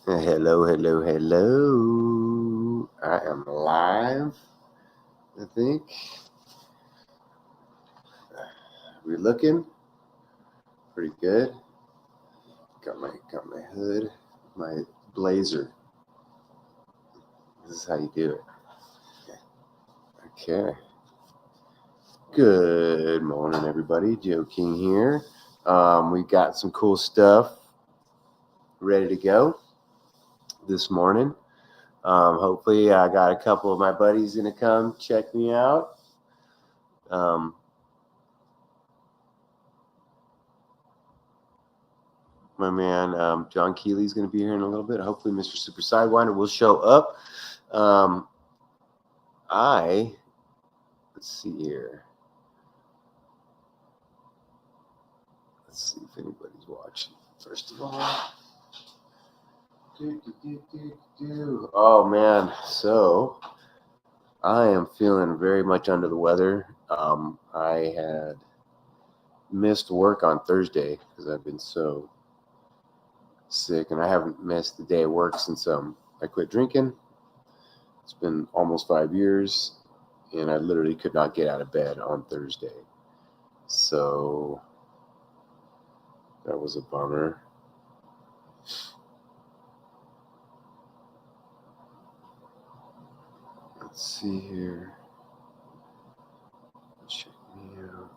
Hello, hello, hello. I am live, I think. We're looking pretty good. Got my hood, my blazer. This is how you do it. Okay. Good morning, everybody. Joe King here. We got some cool stuff ready to go this morning. Hopefully, I got a couple of my buddies gonna come check me out. My man John Keeley's going to be here in a little bit. Hopefully, Mr. Super Sidewinder will show up. Let's see here. Let's see if anybody's watching. First of all, oh man, so I am feeling very much under the weather. I had missed work on Thursday because I've been so sick, and I haven't missed a day of work since I quit drinking. It's been almost 5 years, and I literally could not get out of bed on Thursday. So that was a bummer. Let's see here. Check me out.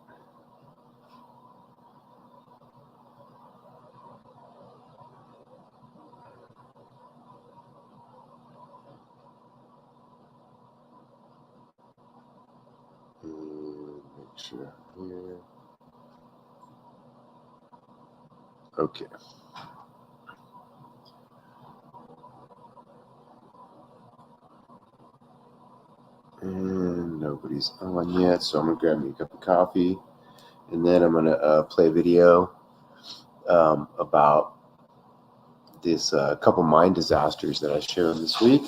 And make sure I'm here. Okay. And nobody's on yet, so I'm gonna grab me a cup of coffee, and then I'm gonna play a video about this couple mine disasters that I showed this week.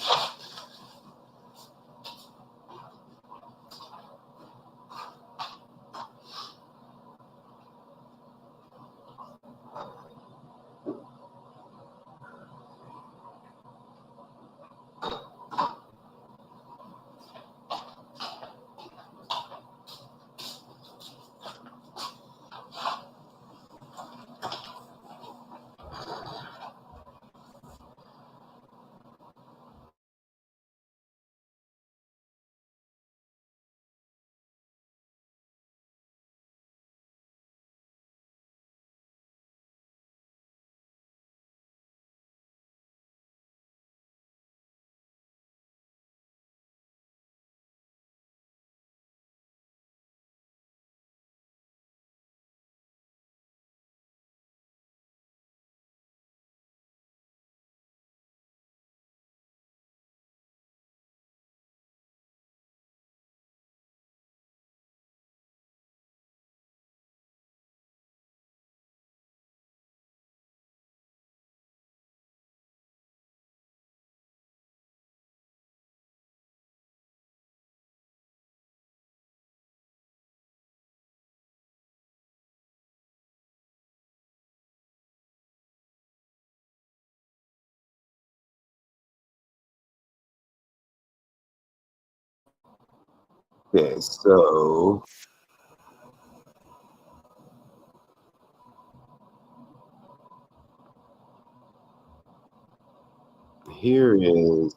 Okay, so here is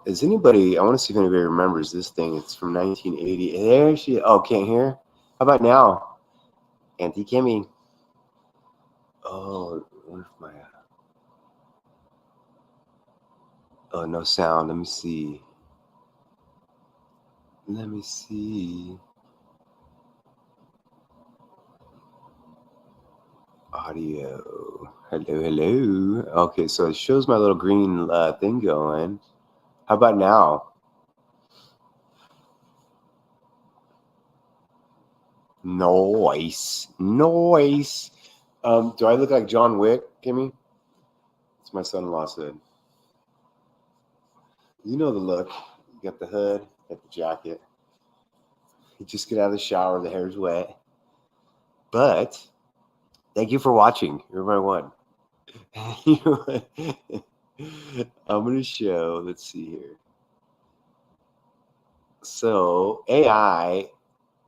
is anybody, I want to see if anybody remembers this thing. It's from 1980. There she, oh, can't hear? How about now? Auntie Kimmy. Oh, where's my, oh, no sound. Let me see. Let me see. Audio. Hello, hello. Okay, so it shows my little green thing going. How about now? Noise. Noise. Do I look like John Wick, Kimmy? It's my son-in-law said. You know the look. You got the hood, got the jacket. Just get out of the shower. The hair's wet. But thank you for watching. You're my one. I'm going to show, let's see here. So AI,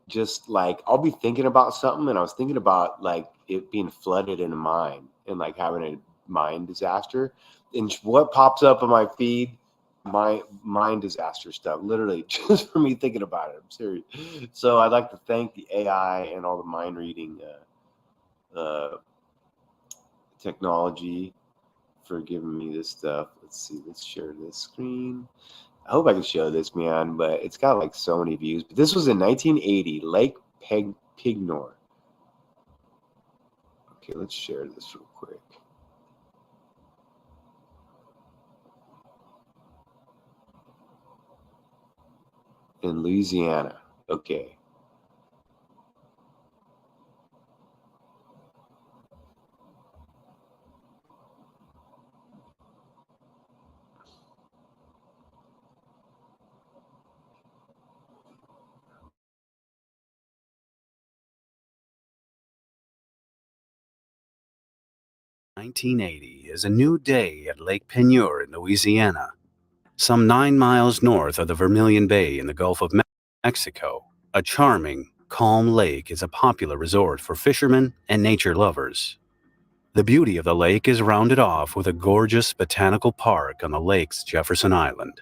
just like I'll be thinking about something, and I was thinking about like it being flooded in a mine and like having a mine disaster. And what pops up on my feed? My mine disaster stuff, literally just for me thinking about it. I'm serious. So I'd like to thank the AI and all the mind reading technology for giving me this stuff. Let's see, let's share this screen. I hope I can show this, man, but it's got like so many views. But this was in 1980, Lake Pignor. Okay, let's share this real quick. In Louisiana. Okay. "1980 is a new day at Lake Peigneur in Louisiana, some 9 miles north of the Vermilion Bay in the Gulf of Mexico. A charming, calm lake is a popular resort for fishermen and nature lovers. The beauty of the lake is rounded off with a gorgeous botanical park on the lake's Jefferson Island.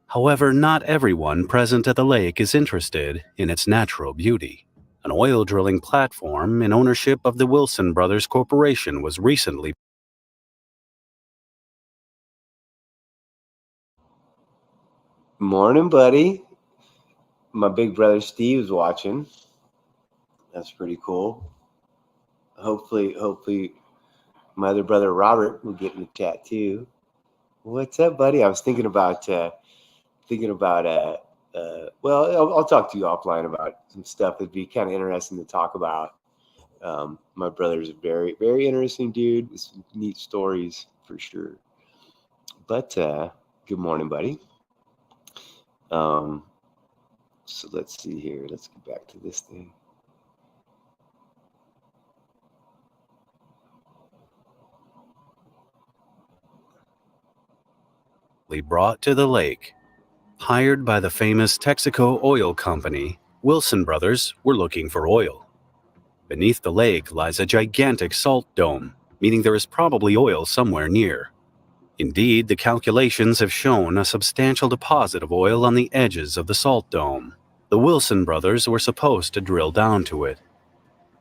However, not everyone present at the lake is interested in its natural beauty. An oil drilling platform in ownership of the Wilson Brothers Corporation was recently Morning, buddy. My big brother Steve's watching. That's pretty cool. Hopefully my other brother Robert will get in the chat too. What's up, buddy? I was thinking about well, I'll talk to you offline about some stuff that'd be kind of interesting to talk about. My brother's a very, very interesting dude with some neat stories for sure. But good morning, buddy. So let's see here. Let's get back to this thing. brought to the lake. Hired by the famous Texaco Oil Company, Wilson Brothers were looking for oil. Beneath the lake lies a gigantic salt dome, meaning there is probably oil somewhere near. Indeed, the calculations have shown a substantial deposit of oil on the edges of the salt dome. The Wilson brothers were supposed to drill down to it.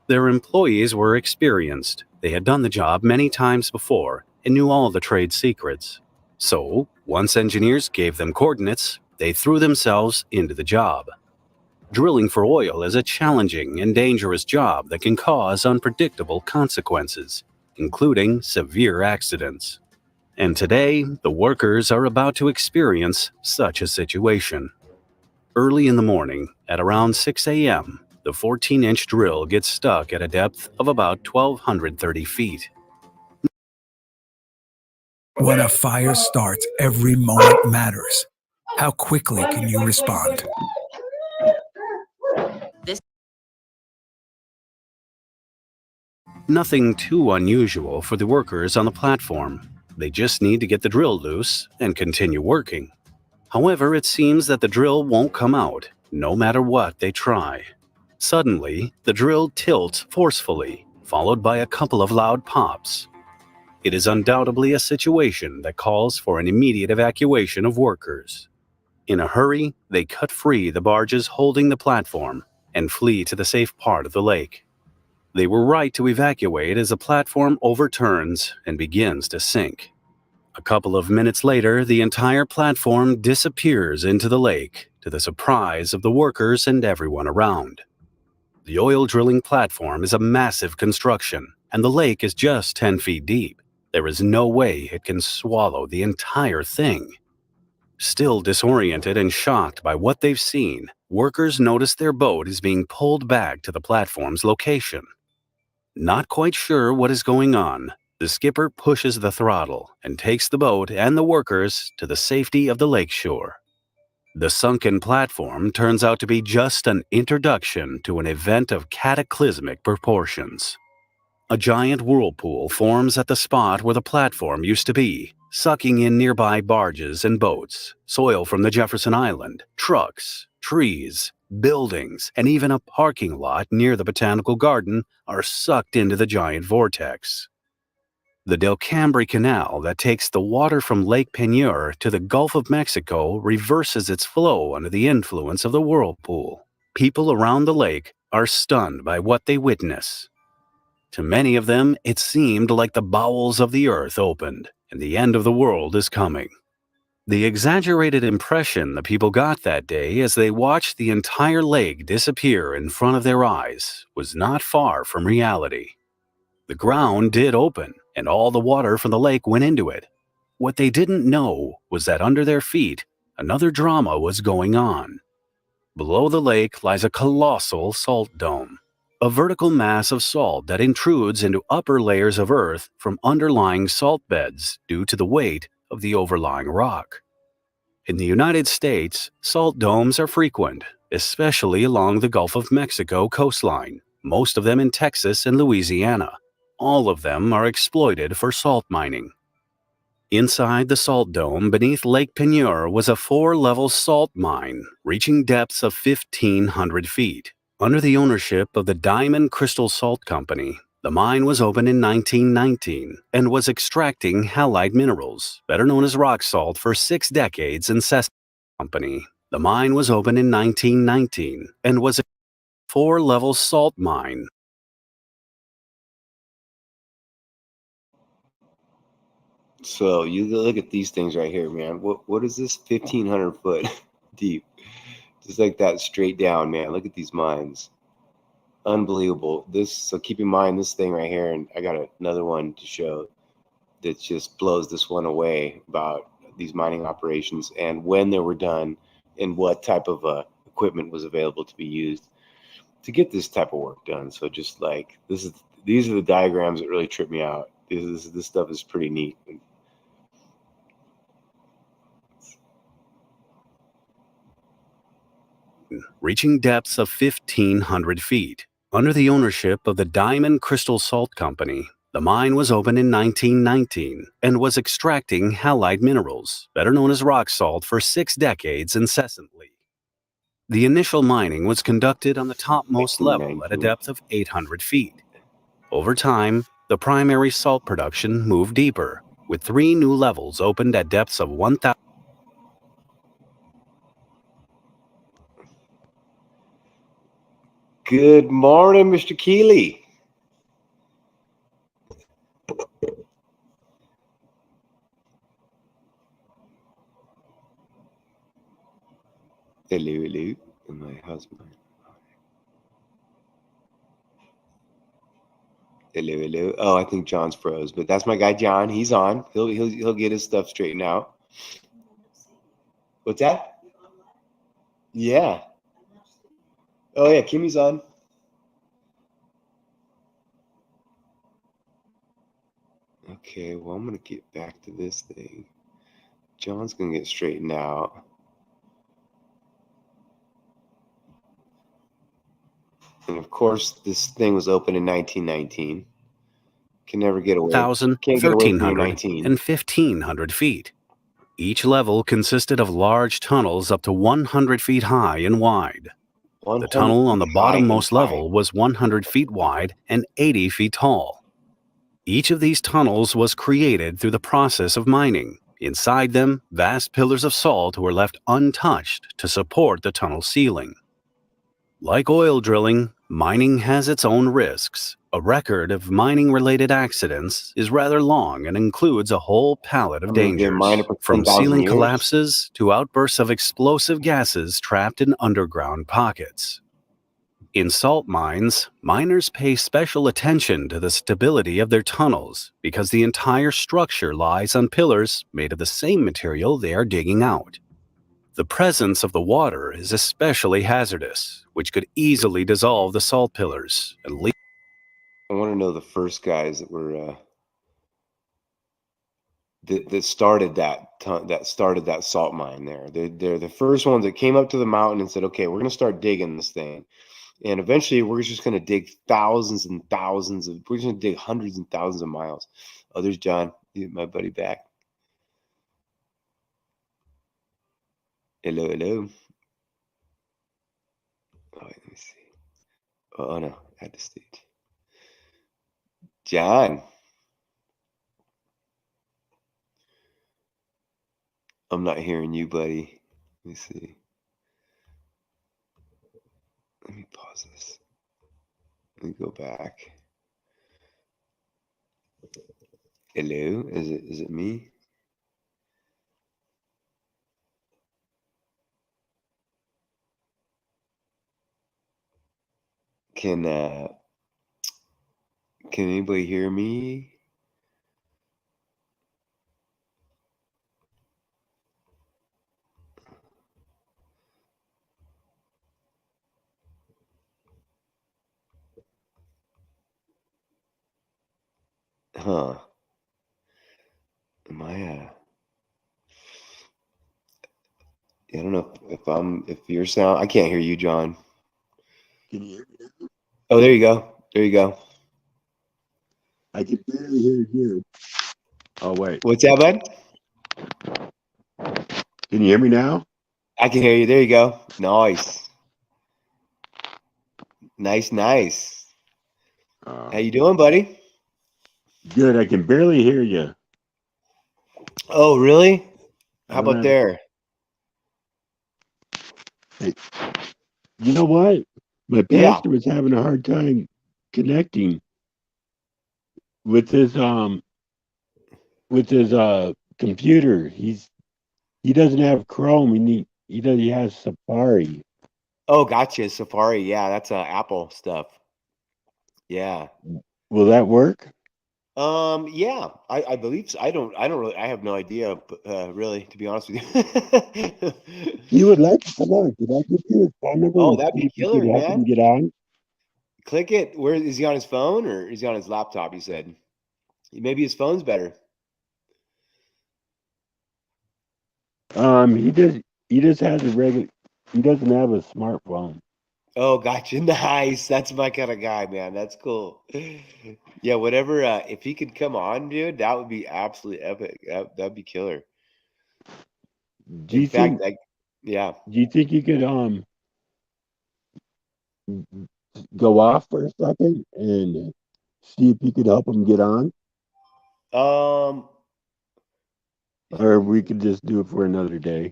Their employees were experienced. They had done the job many times before and knew all the trade secrets. So, once engineers gave them coordinates, they threw themselves into the job. Drilling for oil is a challenging and dangerous job that can cause unpredictable consequences, including severe accidents. And today, the workers are about to experience such a situation. Early in the morning, at around 6 a.m., the 14-inch drill gets stuck at a depth of about 1,230 feet. When a fire starts, every moment matters. How quickly can you respond? Nothing too unusual for the workers on the platform. They just need to get the drill loose and continue working. However, it seems that the drill won't come out, no matter what they try. Suddenly, the drill tilts forcefully, followed by a couple of loud pops. It is undoubtedly a situation that calls for an immediate evacuation of workers. In a hurry, they cut free the barges holding the platform and flee to the safe part of the lake. They were right to evacuate as the platform overturns and begins to sink. A couple of minutes later, the entire platform disappears into the lake, to the surprise of the workers and everyone around. The oil drilling platform is a massive construction, and the lake is just 10 feet deep. There is no way it can swallow the entire thing. Still disoriented and shocked by what they've seen, workers notice their boat is being pulled back to the platform's location. Not quite sure what is going on, the skipper pushes the throttle and takes the boat and the workers to the safety of the lakeshore. The sunken platform turns out to be just an introduction to an event of cataclysmic proportions. A giant whirlpool forms at the spot where the platform used to be, sucking in nearby barges and boats, soil from the Jefferson Island, trucks, trees, buildings, and even a parking lot near the Botanical Garden are sucked into the giant vortex. The Del Cambre Canal that takes the water from Lake Peigneur to the Gulf of Mexico reverses its flow under the influence of the whirlpool. People around the lake are stunned by what they witness. To many of them, it seemed like the bowels of the earth opened and the end of the world is coming. The exaggerated impression the people got that day as they watched the entire lake disappear in front of their eyes was not far from reality. The ground did open, and all the water from the lake went into it. What they didn't know was that under their feet, another drama was going on. Below the lake lies a colossal salt dome, a vertical mass of salt that intrudes into upper layers of earth from underlying salt beds due to the weight of the overlying rock. In the United States, salt domes are frequent, especially along the Gulf of Mexico coastline, most of them in Texas and Louisiana. All of them are exploited for salt mining. Inside the salt dome beneath Lake Peigneur was a 4-level salt mine reaching depths of 1,500 feet. Under the ownership of the Diamond Crystal Salt Company, the mine was opened in 1919 and was extracting halide minerals, better known as rock salt, for 6 decades in Cessna Company. The mine was opened in 1919 and was a 4-level salt mine. So you look at these things right here, man. What is this? 1,500 foot deep, just like that, straight down, man. Look at these mines, unbelievable. So keep in mind this thing right here, and I got another one to show that just blows this one away about these mining operations and when they were done and what type of equipment was available to be used to get this type of work done. So just like these are the diagrams that really trip me out. This stuff is pretty neat. Reaching depths of 1,500 feet. Under the ownership of the Diamond Crystal Salt Company, the mine was opened in 1919 and was extracting halide minerals, better known as rock salt, for 6 decades incessantly. The initial mining was conducted on the topmost level at a depth of 800 feet. Over time, the primary salt production moved deeper, with 3 new levels opened at depths of 1,000. Good morning, Mr. Keeley. Hello, hello, and my husband. Hello, hello. Oh, I think John's froze, but that's my guy John. He's on. He'll get his stuff straightened out. What's that? Yeah. Oh yeah, Kimmy's on. Okay, well, I'm gonna get back to this thing. John's gonna get straightened out. And of course, this thing was opened in 1919. Can never get away. 1,000, Can't get away from 1,300, 19. and 1,500 feet. Each level consisted of large tunnels up to 100 feet high and wide. The tunnel on the bottommost level was 100 feet wide and 80 feet tall. Each of these tunnels was created through the process of mining. Inside them, vast pillars of salt were left untouched to support the tunnel ceiling. Like oil drilling, mining has its own risks. A record of mining-related accidents is rather long and includes a whole palette of dangers, from ceiling collapses to outbursts of explosive gases trapped in underground pockets. In salt mines, miners pay special attention to the stability of their tunnels because the entire structure lies on pillars made of the same material they are digging out. The presence of the water is especially hazardous, which could easily dissolve the salt pillars and leave. I want to know the first guys that were that started that salt mine there. They're the first ones that came up to the mountain and said, okay, we're gonna start digging this thing. And eventually we're just gonna dig thousands and thousands of we're just gonna dig hundreds and thousands of miles. Oh, there's John, my buddy back. Hello, hello. Oh, wait, let me see. Oh no, at the stage. John. I'm not hearing you, buddy. Let me see. Let me pause this. Let me go back. Hello? Is it me? Can anybody hear me? Huh. Am I I don't know if you're sound I can't hear you, John. Can you hear me now? Oh, there you go. There you go. I can barely hear you. Oh, wait. What's that, bud? Can you hear me now? I can hear you. There you go. Nice. Nice. How you doing, buddy? Good. I can barely hear you. Oh, really? How about Alright. there? Hey, you know what? My Yeah. pastor was having a hard time connecting with his computer. He doesn't have Chrome. He has Safari. Oh, gotcha. Safari. Yeah, that's Apple stuff. Yeah. Will that work? Yeah, I believe so. I don't really, I have no idea, really, to be honest with you. He would like to come on. Could I give you his phone number Oh, and that'd see be if you could killer, help him man. get on? Click it. Where is he, on his phone or is he on his laptop? You said maybe his phone's better. He just has a regular. He doesn't have a smartphone. Oh, gotcha. Nice. That's my kind of guy, man. That's cool. Yeah, whatever. If he could come on, dude, that would be absolutely epic. That'd be killer. Do In you fact, think? yeah. Do you think you could go off for a second and see if you could help him get on, Um, or we could just do it for another day?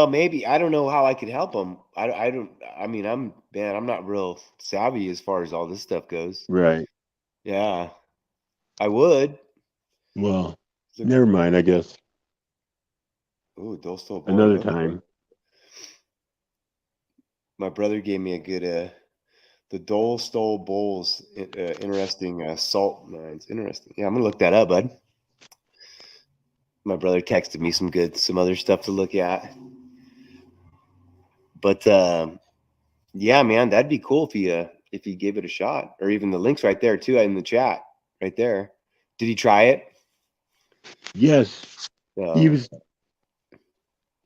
maybe I don't know how I could help him. I don't. I mean, I'm not real savvy as far as all this stuff goes. Right. Yeah, I would. Well, Look, never mind. I guess ooh, Dostal another Borba. time. My brother gave me a good the Dole Stole Bowls. Interesting salt mines. Interesting. Yeah, I'm gonna look that up, bud. My brother texted me some other stuff to look at. But yeah, man, that'd be cool if he gave it a shot, or even the links right there too in the chat, right there. Did he try it? Yes, he So, was.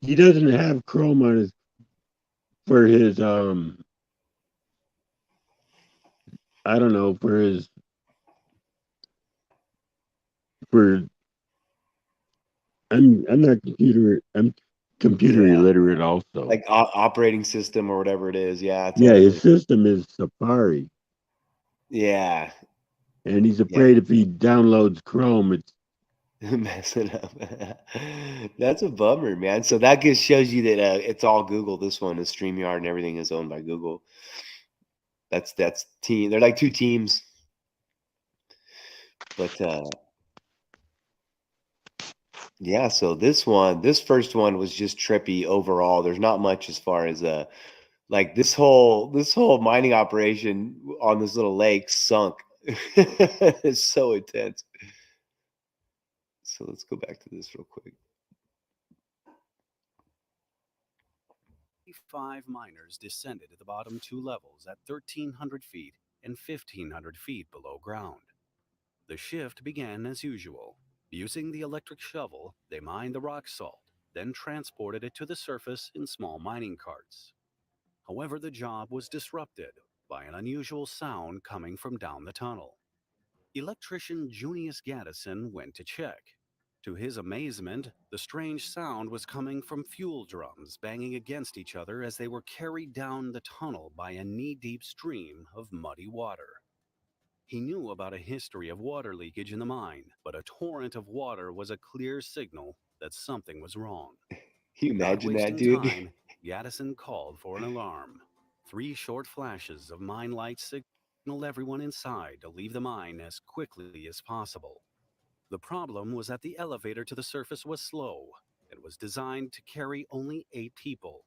He doesn't have Chrome on his for his I don't know for his for. I'm not computer. I'm computer yeah, illiterate also. like operating system or whatever it is. Yeah, Yeah, his totally. system is Safari, Yeah, and he's yeah. afraid if he downloads Chrome, it's Mess it up. That's a bummer, man. So that just shows you that it's all Google. This one is StreamYard and everything is owned by Google. That's team. They're like two teams. But yeah, so this first one was just trippy overall. There's not much as far as like this whole mining operation on this little lake sunk. It's so intense. So let's go back to this real quick. 5 miners descended at the bottom 2 levels at 1,300 feet and 1,500 feet below ground. The shift began as usual. Using the electric shovel, they mined the rock salt, then transported it to the surface in small mining carts. However, the job was disrupted by an unusual sound coming from down the tunnel. Electrician Junius Gaddison went to check. To his amazement, the strange sound was coming from fuel drums banging against each other as they were carried down the tunnel by a knee-deep stream of muddy water. He knew about a history of water leakage in the mine, but a torrent of water was a clear signal that something was wrong. Can you Not imagine that, wasting dude? time, Gaddison called for an alarm. 3 short flashes of mine lights signaled everyone inside to leave the mine as quickly as possible. The problem was that the elevator to the surface was slow and was designed to carry only 8 people.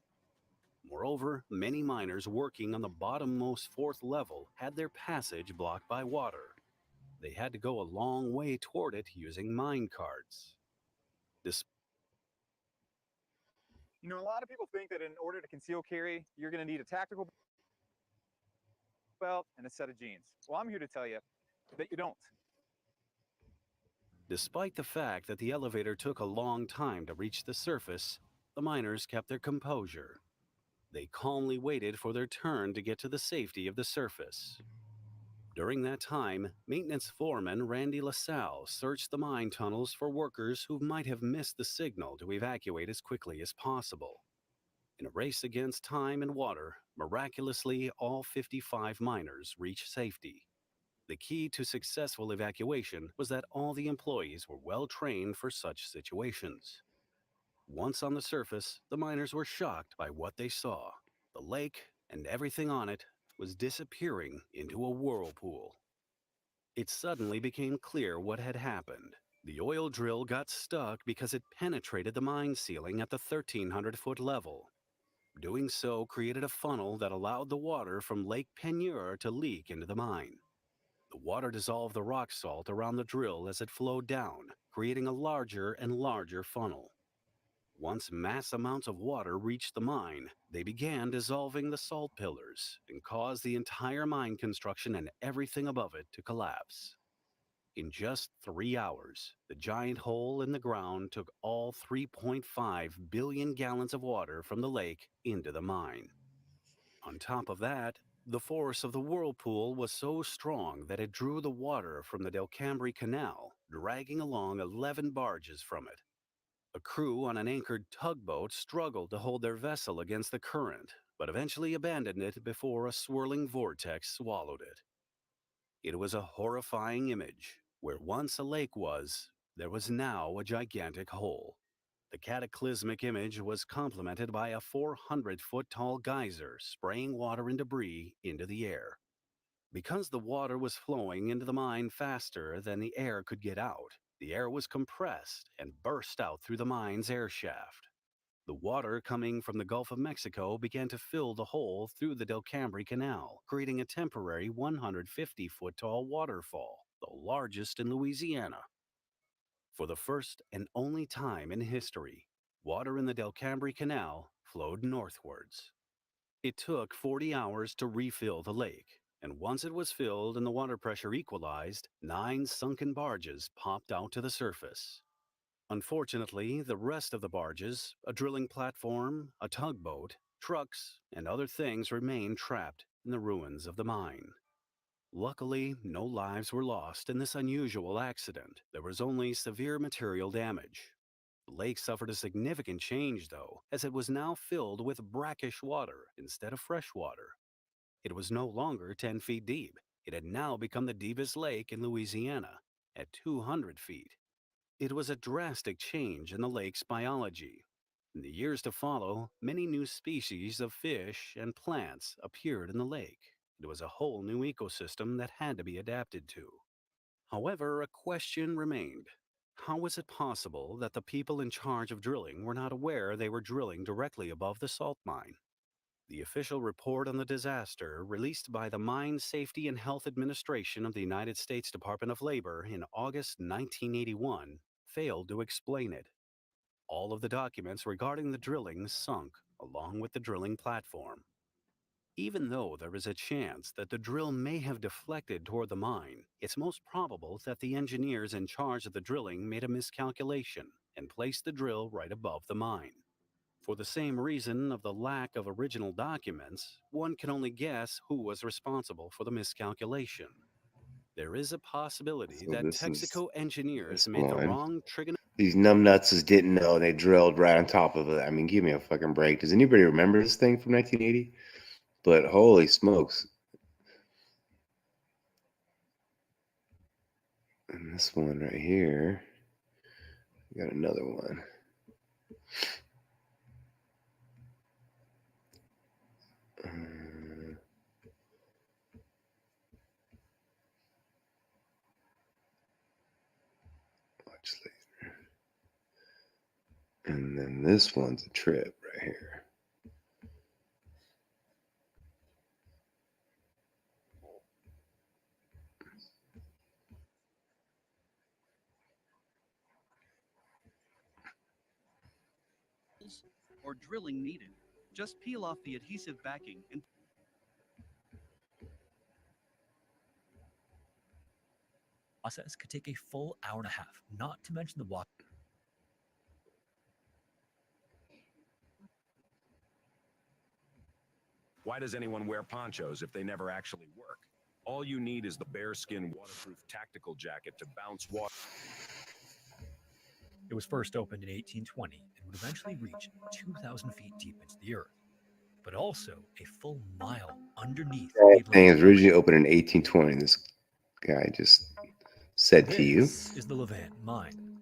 Moreover, many miners working on the bottommost 4th level had their passage blocked by water. They had to go a long way toward it using mine carts. You know, a lot of people think that in order to conceal carry, you're going to need a tactical belt and a set of jeans. Well, I'm here to tell you that you don't. Despite the fact that the elevator took a long time to reach the surface, the miners kept their composure. They calmly waited for their turn to get to the safety of the surface. During that time, maintenance foreman Randy LaSalle searched the mine tunnels for workers who might have missed the signal to evacuate as quickly as possible. In a race against time and water, miraculously, all 55 miners reached safety. The key to successful evacuation was that all the employees were well trained for such situations. Once on the surface, the miners were shocked by what they saw. The lake and everything on it was disappearing into a whirlpool. It suddenly became clear what had happened. The oil drill got stuck because it penetrated the mine ceiling at the 1,300-foot level. Doing so created a funnel that allowed the water from Lake Peigneur to leak into the mine. The water dissolved the rock salt around the drill as it flowed down, creating a larger and larger funnel. Once mass amounts of water reached the mine, they began dissolving the salt pillars and caused the entire mine construction and everything above it to collapse. In just 3 hours, the giant hole in the ground took all 3.5 billion gallons of water from the lake into the mine. On top of that, the force of the whirlpool was so strong that it drew the water from the Delcambri Canal, dragging along 11 barges from it. A crew on an anchored tugboat struggled to hold their vessel against the current, but eventually abandoned it before a swirling vortex swallowed it. It was a horrifying image. Where once a lake was, there was now a gigantic hole. The cataclysmic image was complemented by a 400-foot-tall geyser spraying water and debris into the air. Because the water was flowing into the mine faster than the air could get out, the air was compressed and burst out through the mine's air shaft. The water coming from the Gulf of Mexico began to fill the hole through the Delcambri Canal, creating a temporary 150-foot-tall waterfall, the largest in Louisiana. For the first and only time in history, water in the Delcambri Canal flowed northwards. It took 40 hours to refill the lake, and once it was filled and the water pressure equalized, 9 sunken barges popped out to the surface. Unfortunately, the rest of the barges, a drilling platform, a tugboat, trucks, and other things remained trapped in the ruins of the mine. Luckily, no lives were lost in this unusual accident. There was only severe material damage. The lake suffered a significant change, though, as it was now filled with brackish water instead of fresh water. It was no longer 10 feet deep. It had now become the deepest lake in Louisiana, at 200 feet. It was a drastic change in the lake's biology. In the years to follow, many new species of fish and plants appeared in the lake. It was a whole new ecosystem that had to be adapted to. However, a question remained. How was it possible that the people in charge of drilling were not aware they were drilling directly above the salt mine? The official report on the disaster, released by the Mine Safety and Health Administration of the United States Department of Labor in August 1981, failed to explain it. All of the documents regarding the drilling sunk, along with the drilling platform. Even though there is a chance that the drill may have deflected toward the mine, it's most probable that the engineers in charge of the drilling made a miscalculation and placed the drill right above the mine. For the same reason of the lack of original documents, one can only guess who was responsible for the miscalculation. There is a possibility So that this is Texaco engineers this made the one. wrong trigonometric. These numbnuts didn't know they drilled right on top of it. I mean, give me a fucking break. Does anybody remember this thing from 1980? But holy smokes. And this one right here, we got another one. Much later. And then this one's a trip right here. Or drilling needed. Just peel off the adhesive backing and process could take a full hour and a half, not to mention the walk. Why does anyone wear ponchos if they never actually work? All you need is the bearskin waterproof tactical jacket to bounce water. It was first opened in 1820 and would eventually reach 2,000 feet deep into the earth, but also a full mile underneath the That thing is Atlantic originally Ocean. opened in 1820. This guy just said to you. This is the Levant Mine,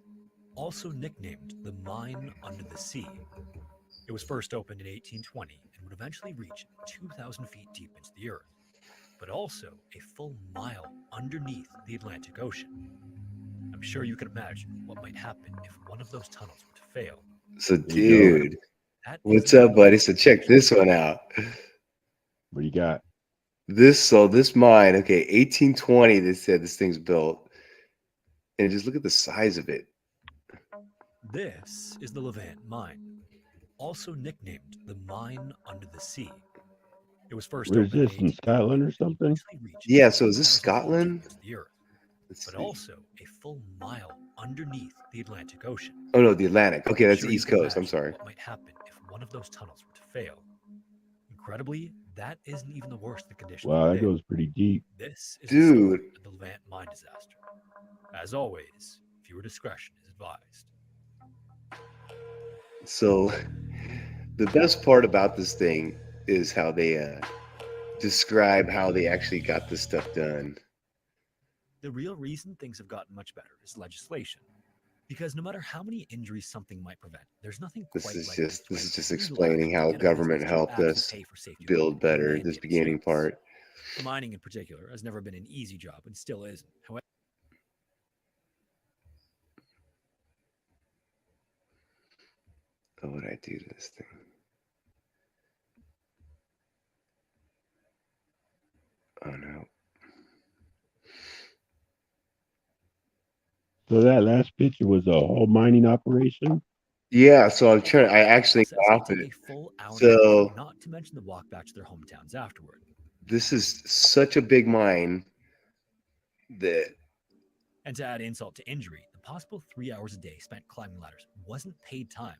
also nicknamed the Mine Under the Sea. It was first opened in 1820 and would eventually reach 2,000 feet deep into the earth, but also a full mile underneath the Atlantic Ocean. I'm sure you can imagine what might happen if one of those tunnels were to fail. So, dude, That what's is up, buddy? So check this one out. What do you got? This mine, okay, 1820. They said this thing's built, and just look at the size of it. This is the Levant Mine, also nicknamed the Mine Under the Sea. It was first Where's opened this, in Scotland or something? Yeah, so is this Scotland? The earth, Let's but see. also a full mile underneath the Atlantic Ocean. Oh no, the Atlantic. Okay, that's Sure the you East can Coast. I'm imagine sorry. What might happen if one of those tunnels were to fail? Incredibly, that isn't even the worst of the condition. Wow, that goes pretty deep. This is Dude. the story of the Levant mine disaster. As always, viewer discretion is advised. So, the best part about this thing is how they describe how they actually got this stuff done. The real reason things have gotten much better is legislation. Because no matter how many injuries something might prevent, there's nothing This quite is like just the explaining how get a government business to helped actually us pay for safety build equipment better. and This the beginning insurance. part. Mining in particular has never been an easy job and still isn't. However, What would I do to this thing? Oh no. So that last picture was a whole mining operation? Yeah, so I actually got process off could it. take a full hour and a So half, not to mention the walk back to their hometowns afterward. this is such a big mine that And to add insult to injury, the possible 3 hours a day spent climbing ladders wasn't paid time.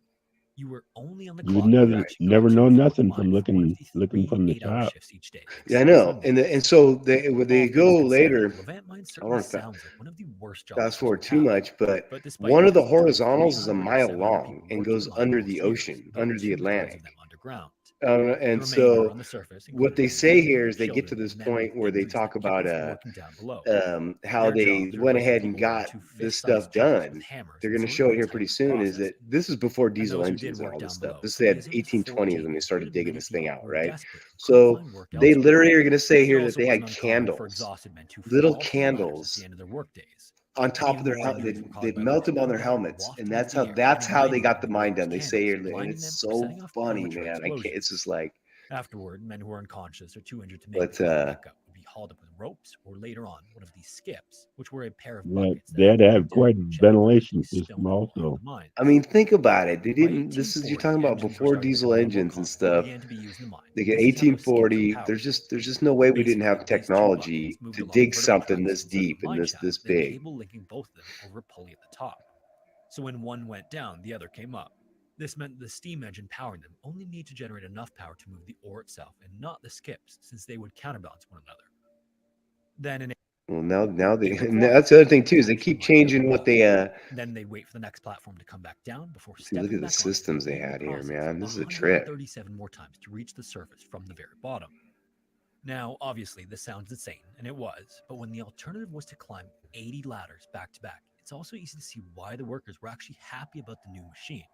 You were only on the You would clock. never when you never got to know and from the nothing mine from for one looking of the looking 3 from the 8-hour top. shifts each day. yeah, I Excuse know. me. And so they when they All things go considered, later. Levant mine I certainly don't sounds like one of the worst jobs fast a forward person too would have. much, but But despite one of the this, there were horizontals is a mile 370 long people and working goes the mine under most the years, ocean, about under the 2/3 Atlantic. of them underground. And The remainder so on the surface, what they including say women, here is they get to children, this men point with where they injuries talk that kept about them from working down below. how Their they job to went replace ahead the and people wearing got 2 this fist-sized stuff shovels with done. hammers They're and going to sort show of it here type pretty soon. Is that process. this is before And diesel those who did engines and work all this down stuff. below This said they had as young as 1820 is 14, when they started included digging many this thing people out, were right? desperate, couldn't So find work they elsewhere. literally are going to say It here that also they wasn't had uncommon for candles, exhausted men to little fall from ladders at candles the end of their workdays. on top of Even their more helmet. injuries were caused They'd by melt large them on their pellets helmets, wafted and into that's the how air and they ignited got by the the mine workers' done. They say here, candles, and blinding it's them or so setting off funny, premature man. I can't. explosions. It's just like Afterward, men who were unconscious or too injured to make But the climb back up would be hauled up with ropes, or later on, one of these skips, which were a pair of That buckets they had to have quite a gently ventilation stone system in also. the mines. I mean, think about it. They By didn't. This is you're 1840, talking about engines were before starting to diesel become a little more engines and common and stuff. began to be used in the mine. Like in This is how their skips were 1840, powered. there's just no way we didn't have Basically, these two technology buckets moved to along dig vertical something tracks this inside the deep and mine this shaft, this with a big. cable linking both of them over a pulley at the top. So when one went down, the other came up. This meant the steam engine powering them only need to generate enough power to move the ore itself and not the skips, since they would counterbalance one another. Then in Well, now they. April And 40th, that's the other thing too is they actually keep marched out of changing the what mine. they. Then they'd wait for the next platform to come back down before See, stepping look at the back on it, systems they repeating had the here, process man. This is a trip. 137 more times to reach the surface from the very bottom. Now, obviously, this sounds insane, and it was, but when the alternative was to climb 80 ladders back to back, it's also easy to see why the workers were actually happy about the new machine.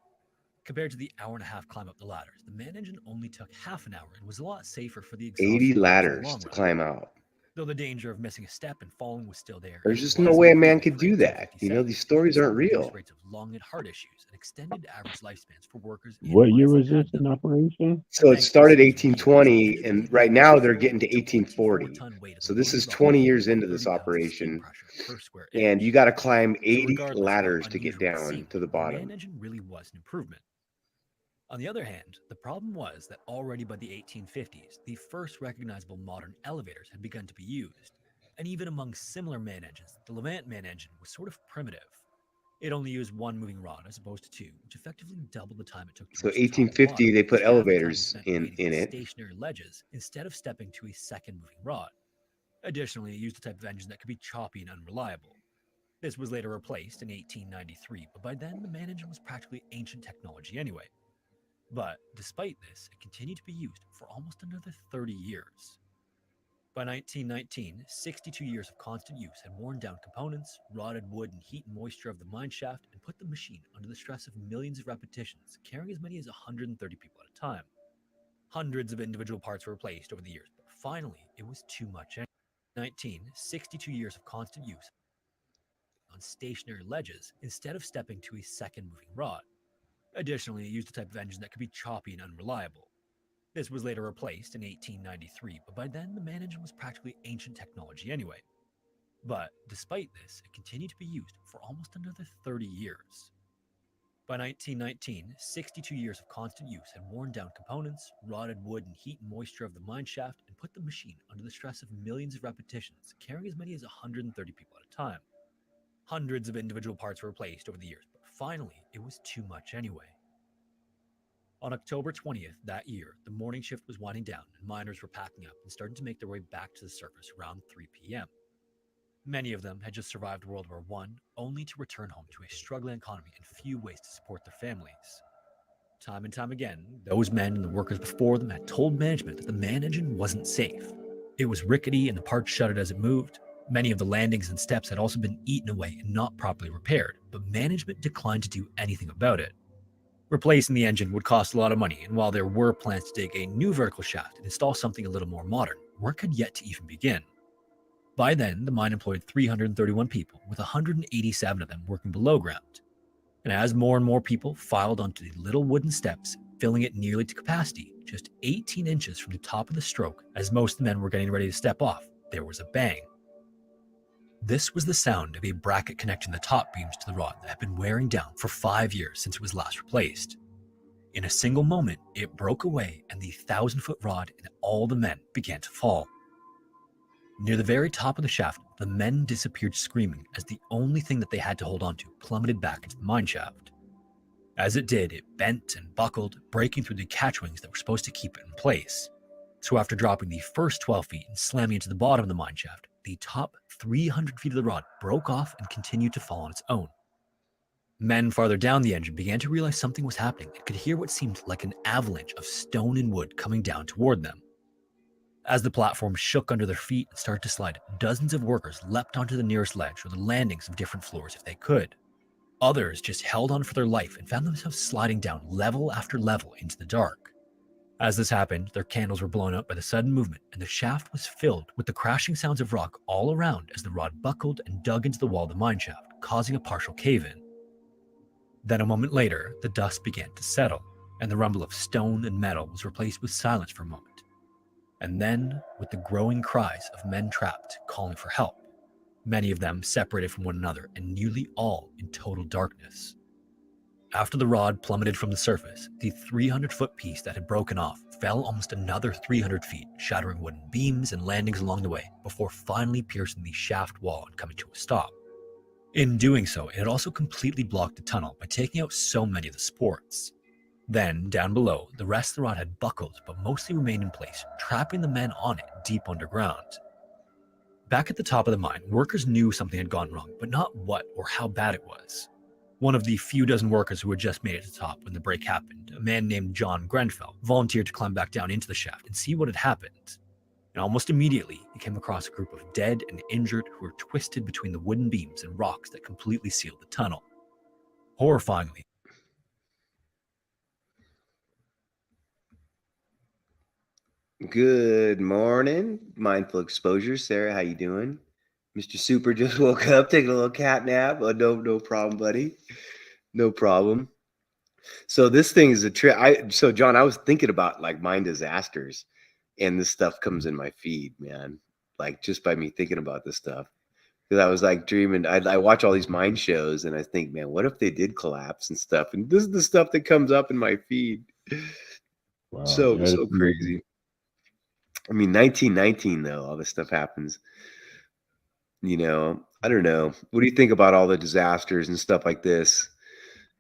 Compared to the hour-and-a-half climb up the ladders, the man engine only took half an hour and was a lot safer for the exhaust 80 workers in the ladders long to run. climb out. Though the danger of missing a step and falling was still there, There's it just was no way a man improved could for do that. You know, 1857, these stories leading to aren't reduced real. rates of lung and heart issues and extended average lifespans for workers in What year mines that was had this them. in operation? So it Thanks to started the series of years, the 1820, engine and made right it now possible they're to getting to lift the 24 1840. ton weight of So the this is loaded rock 20 with years into 130 this pounds of steam operation, pressure per square and you inch. got to climb So 80 regardless of how ladders to get unusual it down seemed, to the the man bottom. engine really was an improvement. On the other hand, the problem was that already by the 1850s, the first recognizable modern elevators had begun to be used. And even among similar man engines, the Levant man engine was sort of primitive. It only used one moving rod as opposed to two, which effectively doubled the time it took to So reach the top and 1850, bottom, they as put half the time was elevators spent in waiting on it. stationary ledges instead of stepping to a second moving rod. Additionally, it used a type of engine that could be choppy and unreliable. This was later replaced in 1893, but by then the man engine was practically ancient technology anyway. But despite this, it continued to be used for almost another 30 years. By 1919, 62 years of constant use had worn down components, rotted wood and heat and moisture of the mine shaft, and put the machine under the stress of millions of repetitions, carrying as many as 130 people at a time. Hundreds of individual parts were replaced over the years, but finally, it was too much. 62 years of constant use on stationary ledges instead of stepping to a second moving rod. Additionally, it used a type of engine that could be choppy and unreliable. This was later replaced in 1893, but by then the man engine was practically ancient technology anyway. But despite this, it continued to be used for almost another 30 years. By 1919, 62 years of constant use had worn down components, rotted wood and heat and moisture of the mine shaft, and put the machine under the stress of millions of repetitions, carrying as many as 130 people at a time. Hundreds of individual parts were replaced over the years, but finally, it was too much anyway. On October 20th that year, the morning shift was winding down and miners were packing up and starting to make their way back to the surface around 3 p.m. Many of them had just survived World War I, only to return home to a struggling economy and few ways to support their families. Time and time again, those men and the workers before them had told management that the man engine wasn't safe. It was rickety and the parts shuddered as it moved. Many of the landings and steps had also been eaten away and not properly repaired, but management declined to do anything about it. Replacing the engine would cost a lot of money, and while there were plans to dig a new vertical shaft and install something a little more modern, work had yet to even begin. By then, the mine employed 331 people, with 187 of them working below ground. And as more and more people filed onto the little wooden steps, filling it nearly to capacity, just 18 inches from the top of the stroke, as most of the men were getting ready to step off, there was a bang. This was the sound of a bracket connecting the top beams to the rod that had been wearing down for 5 years since it was last replaced. In a single moment, it broke away and the 1,000-foot rod and all the men began to fall. Near the very top of the shaft, the men disappeared screaming as the only thing that they had to hold onto plummeted back into the mine shaft. As it did, it bent and buckled, breaking through the catchwings that were supposed to keep it in place. So after dropping the first 12 feet and slamming into the bottom of the mine shaft, the top 300 feet of the rod broke off and continued to fall on its own. Men farther down the engine began to realize something was happening and could hear what seemed like an avalanche of stone and wood coming down toward them. As the platform shook under their feet and started to slide, dozens of workers leapt onto the nearest ledge or the landings of different floors if they could. Others just held on for their life and found themselves sliding down level after level into the dark. As this happened, their candles were blown out by the sudden movement, and the shaft was filled with the crashing sounds of rock all around as the rod buckled and dug into the wall of the mine shaft, causing a partial cave-in. Then a moment later, the dust began to settle. and the rumble of stone and metal was replaced with silence for a moment. And then, with the growing cries of men trapped calling for help, many of them separated from one another and nearly all in total darkness. After the rod plummeted from the surface, the 300-foot piece that had broken off fell almost another 300 feet, shattering wooden beams and landings along the way before finally piercing the shaft wall and coming to a stop. In doing so, it had also completely blocked the tunnel by taking out so many of the supports. Then, down below, the rest of the rod had buckled but mostly remained in place, trapping the men on it deep underground. Back at the top of the mine, workers knew something had gone wrong, but not what or how bad it was. One of the few dozen workers who had just made it to the top when the break happened, a man named John Grenfell, volunteered to climb back down into the shaft and see what had happened. And almost immediately, he came across a group of dead and injured who were twisted between the wooden beams and rocks that completely sealed the tunnel. Horrifyingly, Good morning, Mindful Exposure. Sarah, how you doing? Mr. Super just woke up, taking a little cat nap. Oh, no problem, buddy. No problem. So this thing is a trip. So John, I was thinking about like mine disasters, and this stuff comes in my feed, man. Like just by me thinking about this stuff, because I was like dreaming. I watch all these mine shows, and I think, man, what if they did collapse and stuff? And this is the stuff that comes up in my feed. Wow. So Yeah, that's crazy. I mean, 1919 though, all this stuff happens. You know, I don't know. What do you think about all the disasters and stuff like this?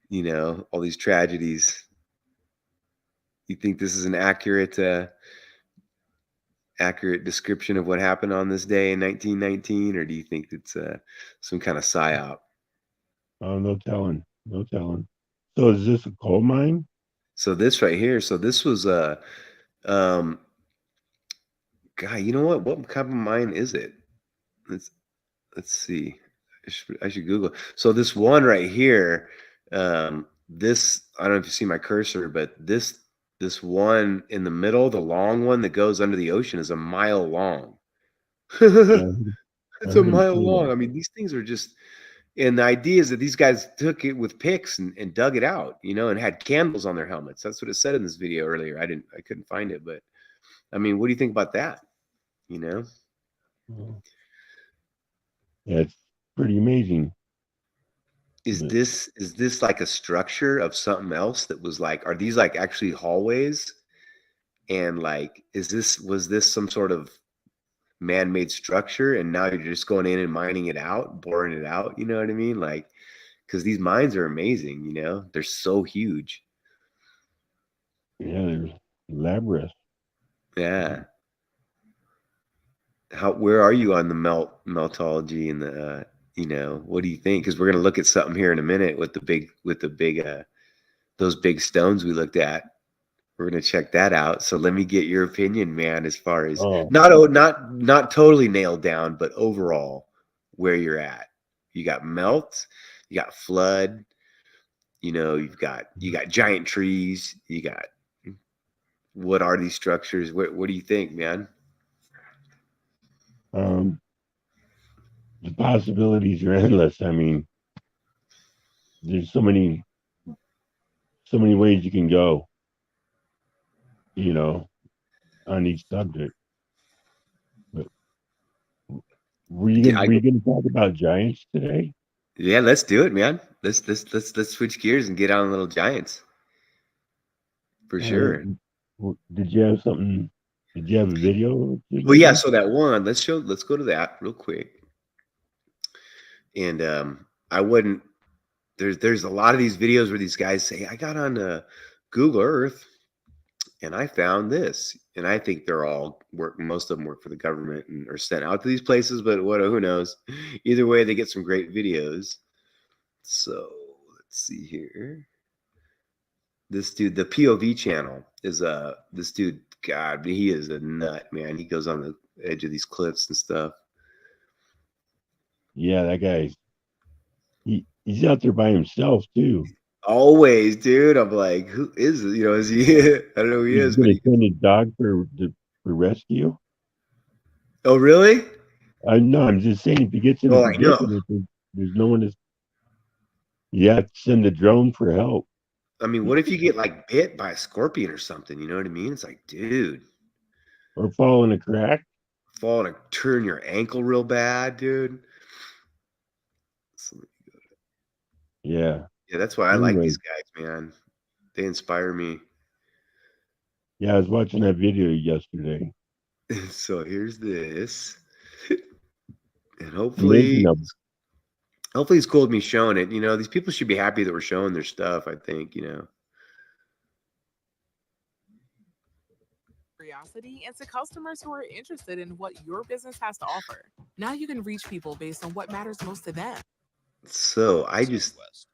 You know, all these tragedies. You think this is an accurate description of what happened on this day in 1919, or do you think it's some kind of psyop? Oh, no telling. No telling. So is this a coal mine? So this right here. So this was God, you know what? What kind of mine is it? Let's see. I should Google. So this one right here, this, I don't know if you see my cursor, but this one in the middle, the long one that goes under the ocean, is a mile long. It's a mile long. I mean, these things are just, and the idea is that these guys took it with picks and dug it out, you know, and had candles on their helmets. That's what it said in this video earlier. I couldn't find it, but I mean, what do you think about that? You know? Yeah, it's pretty amazing. Is this like a structure of something else that was like, are these like actually hallways? And like, was this some sort of man-made structure, and now you're just going in and mining it out, boring it out, you know what I mean? Like, because these mines are amazing, you know, they're so huge. Yeah, there's labyrinth. Yeah. Where are you on the meltology and the you know, what do you think? Because we're gonna look at something here in a minute with the big those big stones we looked at. We're gonna check that out. So let me get your opinion, man, as far as not totally nailed down, but overall where you're at. You got melt, you got flood, you know, you got giant trees, you got, what are these structures? What do you think, man? The possibilities are endless. I mean, there's so many ways you can go, you know, on each subject. But were you gonna talk about giants today? Yeah, let's do it, man. Let's switch gears and get on little giants. For sure. Did you have something? Did you have a video? Well, yeah. So that one, let's go to that real quick. And I wouldn't. There's a lot of these videos where these guys say, I got on Google Earth and I found this, and I think they're all most of them work for the government and are sent out to these places, but who knows? Either way, they get some great videos. So let's see here. This dude, the POV channel is this dude, God, he is a nut, man. He goes on the edge of these cliffs and stuff. Yeah, that guy. He's out there by himself too. Always, dude. I'm like, who is it? You know, is he? I don't know who he is. But he send a dog for rescue. Oh, really? I know. I'm just saying, if he gets in a predicament, there's no one to. Yeah, send a drone for help. I mean, what if you get like bit by a scorpion or something? You know what I mean? It's like, dude, Or fall in a crack. fall and turn your ankle real bad, dude. So, Yeah. yeah, that's why I like Anyway, these guys, man. They inspire me. yeah, I was watching that video yesterday. So here's this, and Amazing. hopefully it's cool with me showing it. You know, these people should be happy that we're showing their stuff. I think, you know. Curiosity and to customers who are interested in what your business has to offer. Now you can reach people based on what matters most to them. So I just Southwest.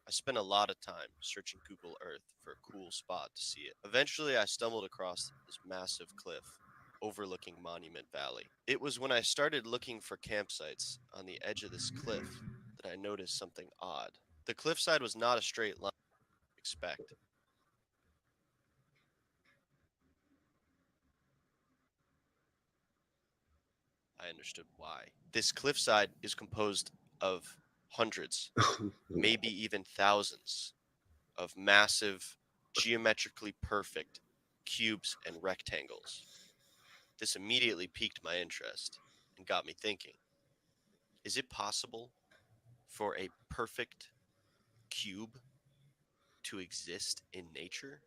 I spent a lot of time searching Google Earth for a cool spot to see it. Eventually, I stumbled across this massive cliff overlooking Monument Valley. It was when I started looking for campsites on the edge of this cliff that I noticed something odd. The cliffside was not a straight line I expect. I understood why. This cliffside is composed of hundreds, maybe even thousands, of massive, geometrically perfect cubes and rectangles. This immediately piqued my interest and got me thinking, is it possible for a perfect cube to exist in nature?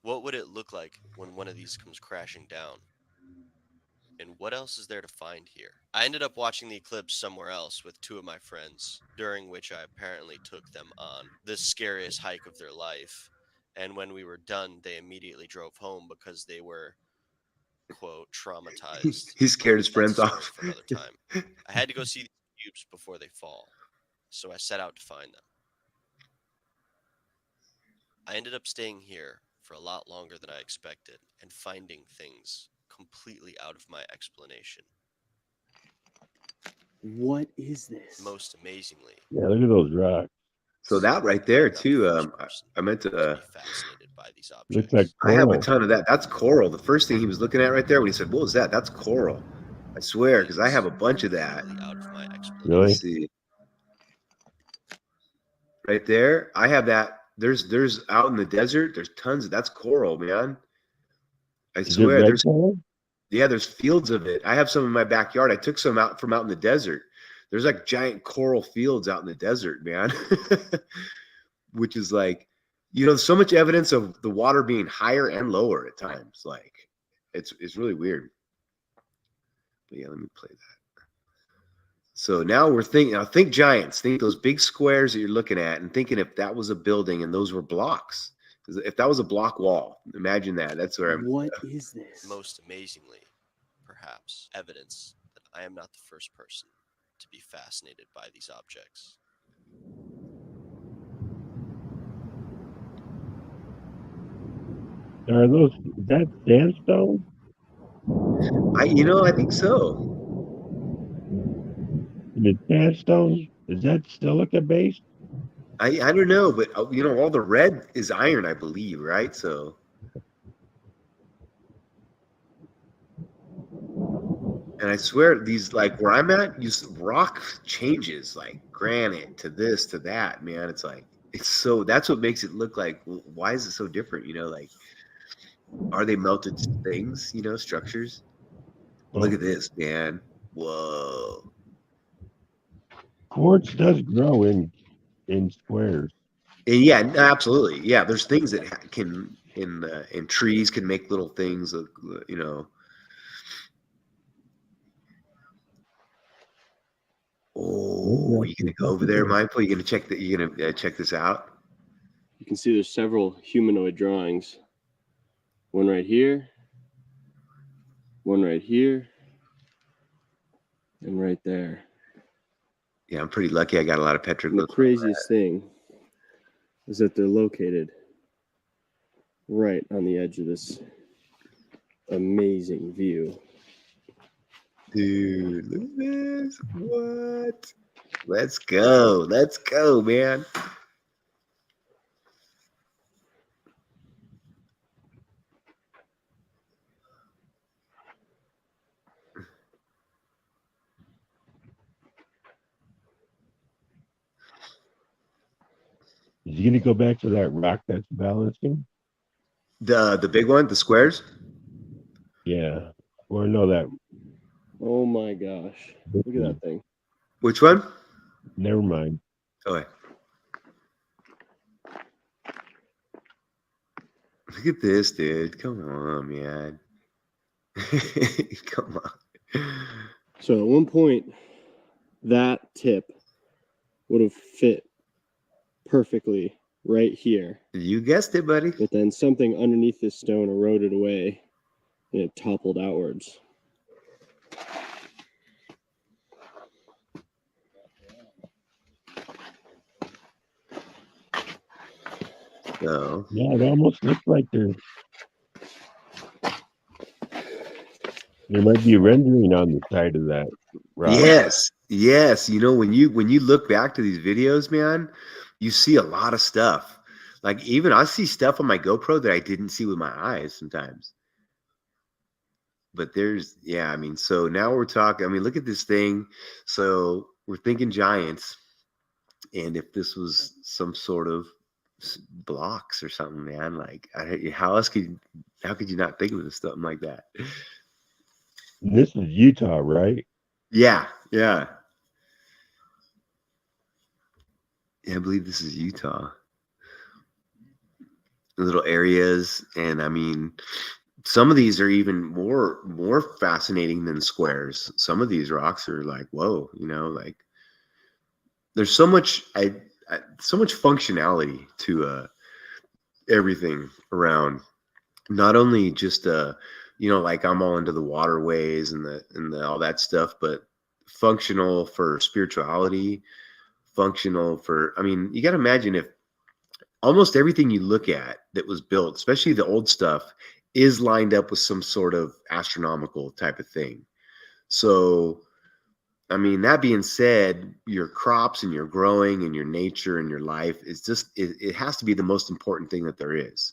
What would it look like when one of these comes crashing down? And what else is there to find here? I ended up watching the eclipse somewhere else with two of my friends, during which I apparently took them on the scariest hike of their life. And when we were done, they immediately drove home because they were, quote, traumatized. he scared his That's friends a story off. for another time. I had to go see these cubes before they fall, so I set out to find them. I ended up staying here for a lot longer than I expected and finding things completely out of my explanation. What is this? Most amazingly, Yeah, look at those rocks. So that right there I'm not the too. first I, person I meant to to. be fascinated by these Looks objects. like I have a coral. ton of that. That's coral. The first thing he was looking at right there when he said, "What was that?" That's coral. I swear, because I have a bunch of that. Completely out of my Really? explanation. Let's see. Right there, I have that. There's out in the desert. There's tons of that's coral, man. I Is it swear. red There's coral? yeah, there's fields of it. I have some in my backyard. I took some out from out in the desert. There's like giant coral fields out in the desert, man. Which is like, you know, so much evidence of the water being higher and lower at times. Like, it's really weird. But yeah, let me play that. So now we're thinking. Now think giants. Think those big squares that you're looking at, and thinking if that was a building and those were blocks. If that was a block wall, imagine that. That's where I'm. What is this? Most amazingly, perhaps, evidence that I am not the first person to be fascinated by these objects. Are those, is that sandstone? I think so. The sandstone, is that silica based? I don't know, but you know, all the red is iron, I believe, right? So, and I swear these like where I'm at, rock changes like granite to this to that, man. It's like it's so that's what makes it look like why is it so different? You know, like are they melted things? You know, structures. Look at this, man. Whoa. Quartz does grow in squares. And yeah, absolutely. Yeah, there's things that can in trees can make little things, you know. Oh, you gonna go over there, Mindful? You gonna check that? You gonna check this out? You can see there's several humanoid drawings. One right here, one right here, and right there. Yeah, I'm pretty lucky. I got a lot of And the petroglyphs. craziest thing is that they're located right on the edge of this amazing view. Dude, look at this. What? Let's go. Let's go, man. Is he gonna go back to that rock that's balancing? The big one, the squares. Yeah. Or no, that. Oh my gosh. Look at that thing. Which one? Never mind. Okay. Look at this, dude. Come on, man. Come on. So at one point, that tip would have fit perfectly right here. You guessed it, buddy. But then something underneath this stone eroded away and it toppled outwards. No. Yeah, it almost looks like there might be a rendering on the side of that rock. Yes. You know, when you look back to these videos, man, you see a lot of stuff. Like even I see stuff on my GoPro that I didn't see with my eyes sometimes. But I mean, so now we're talking, I mean, look at this thing. So we're thinking giants. And if this was some sort of blocks or something, man, like how could you not think of something like that? This is Utah, right? Yeah. I believe this is Utah. Little areas, and I mean, some of these are even more fascinating than squares. Some of these rocks are like, whoa, you know, like there's so much so much functionality to everything around. Not only just you know, like I'm all into the waterways and the all that stuff, but functional for spirituality, functional for, I mean, you got to imagine if almost everything you look at that was built, especially the old stuff, is lined up with some sort of astronomical type of thing. So, I mean, that being said, your crops and your growing and your nature and your life is just, it has to be the most important thing that there is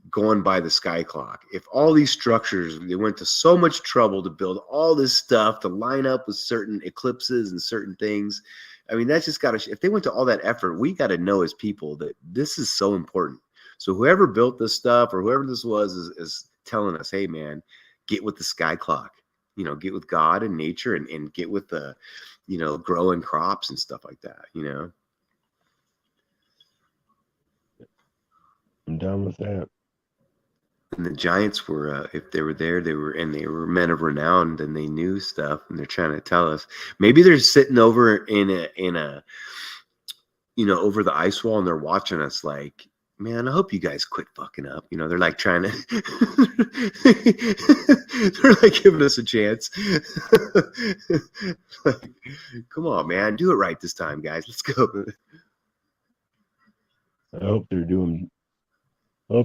going by the sky clock. If all these structures, they went to so much trouble to build all this stuff to line up with certain eclipses and certain things, I mean, that's just got to, if they went to all that effort, we got to know as people that this is so important. So whoever built this stuff or whoever this was is telling us, hey, man, get with the sky clock, you know, get with God and nature and get with the, you know, growing crops and stuff like that, you know. I'm down with that. And the giants were, if they were there, they were men of renown, and they knew stuff, and they're trying to tell us. Maybe they're sitting over in a, you know, over the ice wall, and they're watching us like, man, I hope you guys quit fucking up. You know, they're like trying to, they're like giving us a chance. Like, come on, man, do it right this time, guys. Let's go. I hope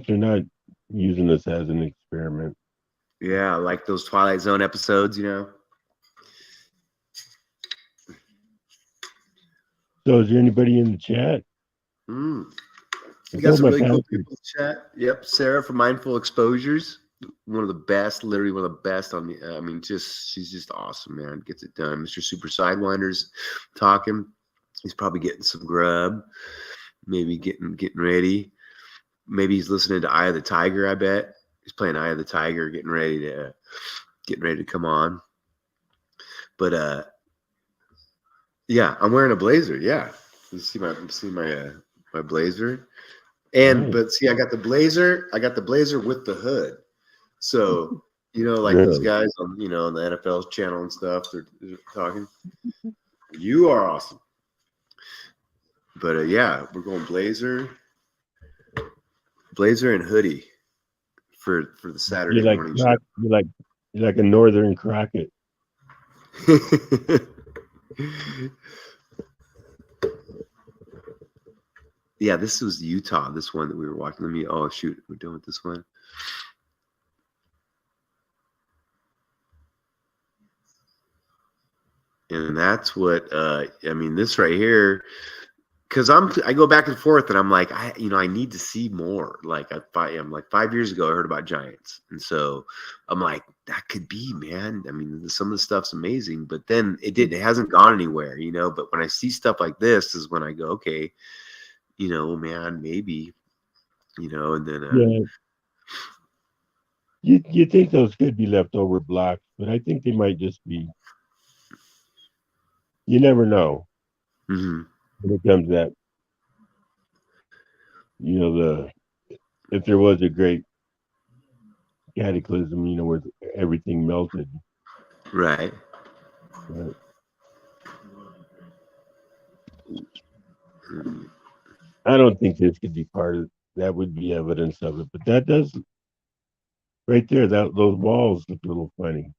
they're not using this as an experiment. Yeah, like those Twilight Zone episodes, you know. So is there anybody in the chat? We got some really cool people in the chat. Yep, Sarah from Mindful Exposures, one of the best, literally one of the best on the. I mean, she's just awesome, man. Gets it done. Mr. Super Sidewinders talking. He's probably getting some grub, maybe getting ready. Maybe he's listening to Eye of the Tiger. I bet he's playing Eye of the Tiger, getting ready to come on. But yeah, I'm wearing a blazer. Yeah, you see my blazer, and but see, I got the blazer with the hood. So you know, like these guys on on the NFL channel and stuff, they're talking. You are awesome. But yeah, we're going blazer and hoodie for the Saturday morning show. You're like a Northern Crockett. Yeah, this was Utah. This one that we were watching. Oh shoot, we're doing this one. And that's what I mean. This right here. because I go back and forth, and I'm like, I need to see more. Like I'm like 5 years ago, I heard about giants, and so I'm like, that could be, man. I mean, some of the stuff's amazing, but then it hasn't gone anywhere, But when I see stuff like this, is when I go, okay, man, maybe, and then You think those could be leftover blocks, but I think they might just be. You never know mm-hmm. when it comes to that. If there was a great cataclysm, where everything melted. Right. But, I don't think this could be part of that. Would be evidence of it, but that does right there. Those walls look a little funny.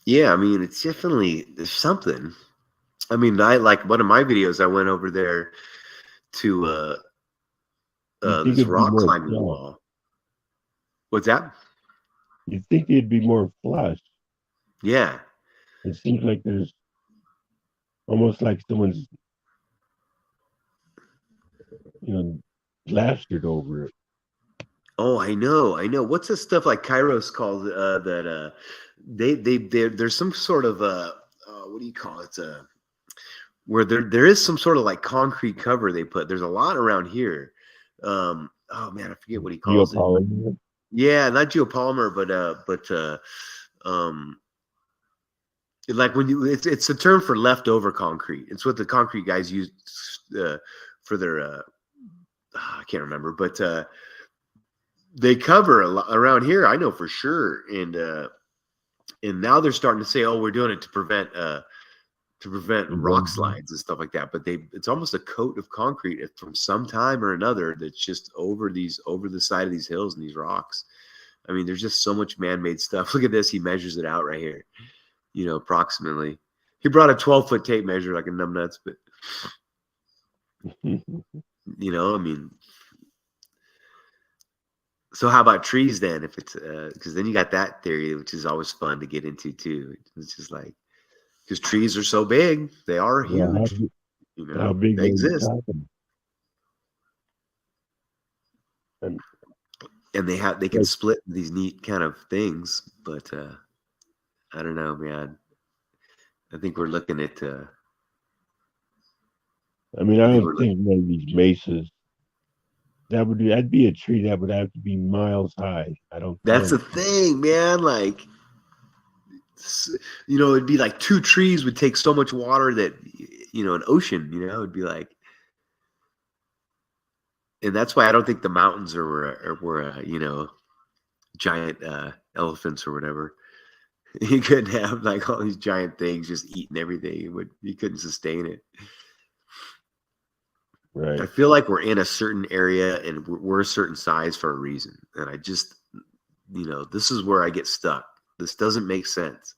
Yeah, I mean, it's definitely there's something. I mean, I like one of my videos. I went over there to this rock climbing wall. What's that? You'd think it'd be more flush. Yeah. It seems like there's almost like someone's, plastered over it. Oh, I know. What's this stuff like Kairos calls that? There's some sort of what do you call it? Where there is some sort of like concrete cover they put. There's a lot around here. Oh man, I forget what he calls it. Yeah, not geopolymer, but like when it's a term for leftover concrete. It's what the concrete guys use for their I can't remember, but they cover a lot around here. I know for sure, and now they're starting to say, oh, we're doing it to prevent rock slides and stuff like that. But it's almost a coat of concrete from some time or another that's just over the side of these hills and these rocks. I mean, there's just so much man-made stuff. Look at this. He measures it out right here, approximately. He brought a 12-foot tape measure like a numbnuts, but I mean, so how about trees then? If it's because then you got that theory, which is always fun to get into too. It's just like because trees are so big, they are huge. How big they exist, and they can split these neat kind of things. But I don't know, man. I think we're looking at. I mean, I don't think maybe these mesas. That'd be a tree that would have to be miles high. I don't. That's the thing, man. Like, it'd be like two trees would take so much water that, an ocean, it'd be like, and that's why I don't think the mountains were giant elephants or whatever. You couldn't have like all these giant things just eating everything. You couldn't sustain it. Right. I feel like we're in a certain area and we're a certain size for a reason. And I just, this is where I get stuck. This doesn't make sense.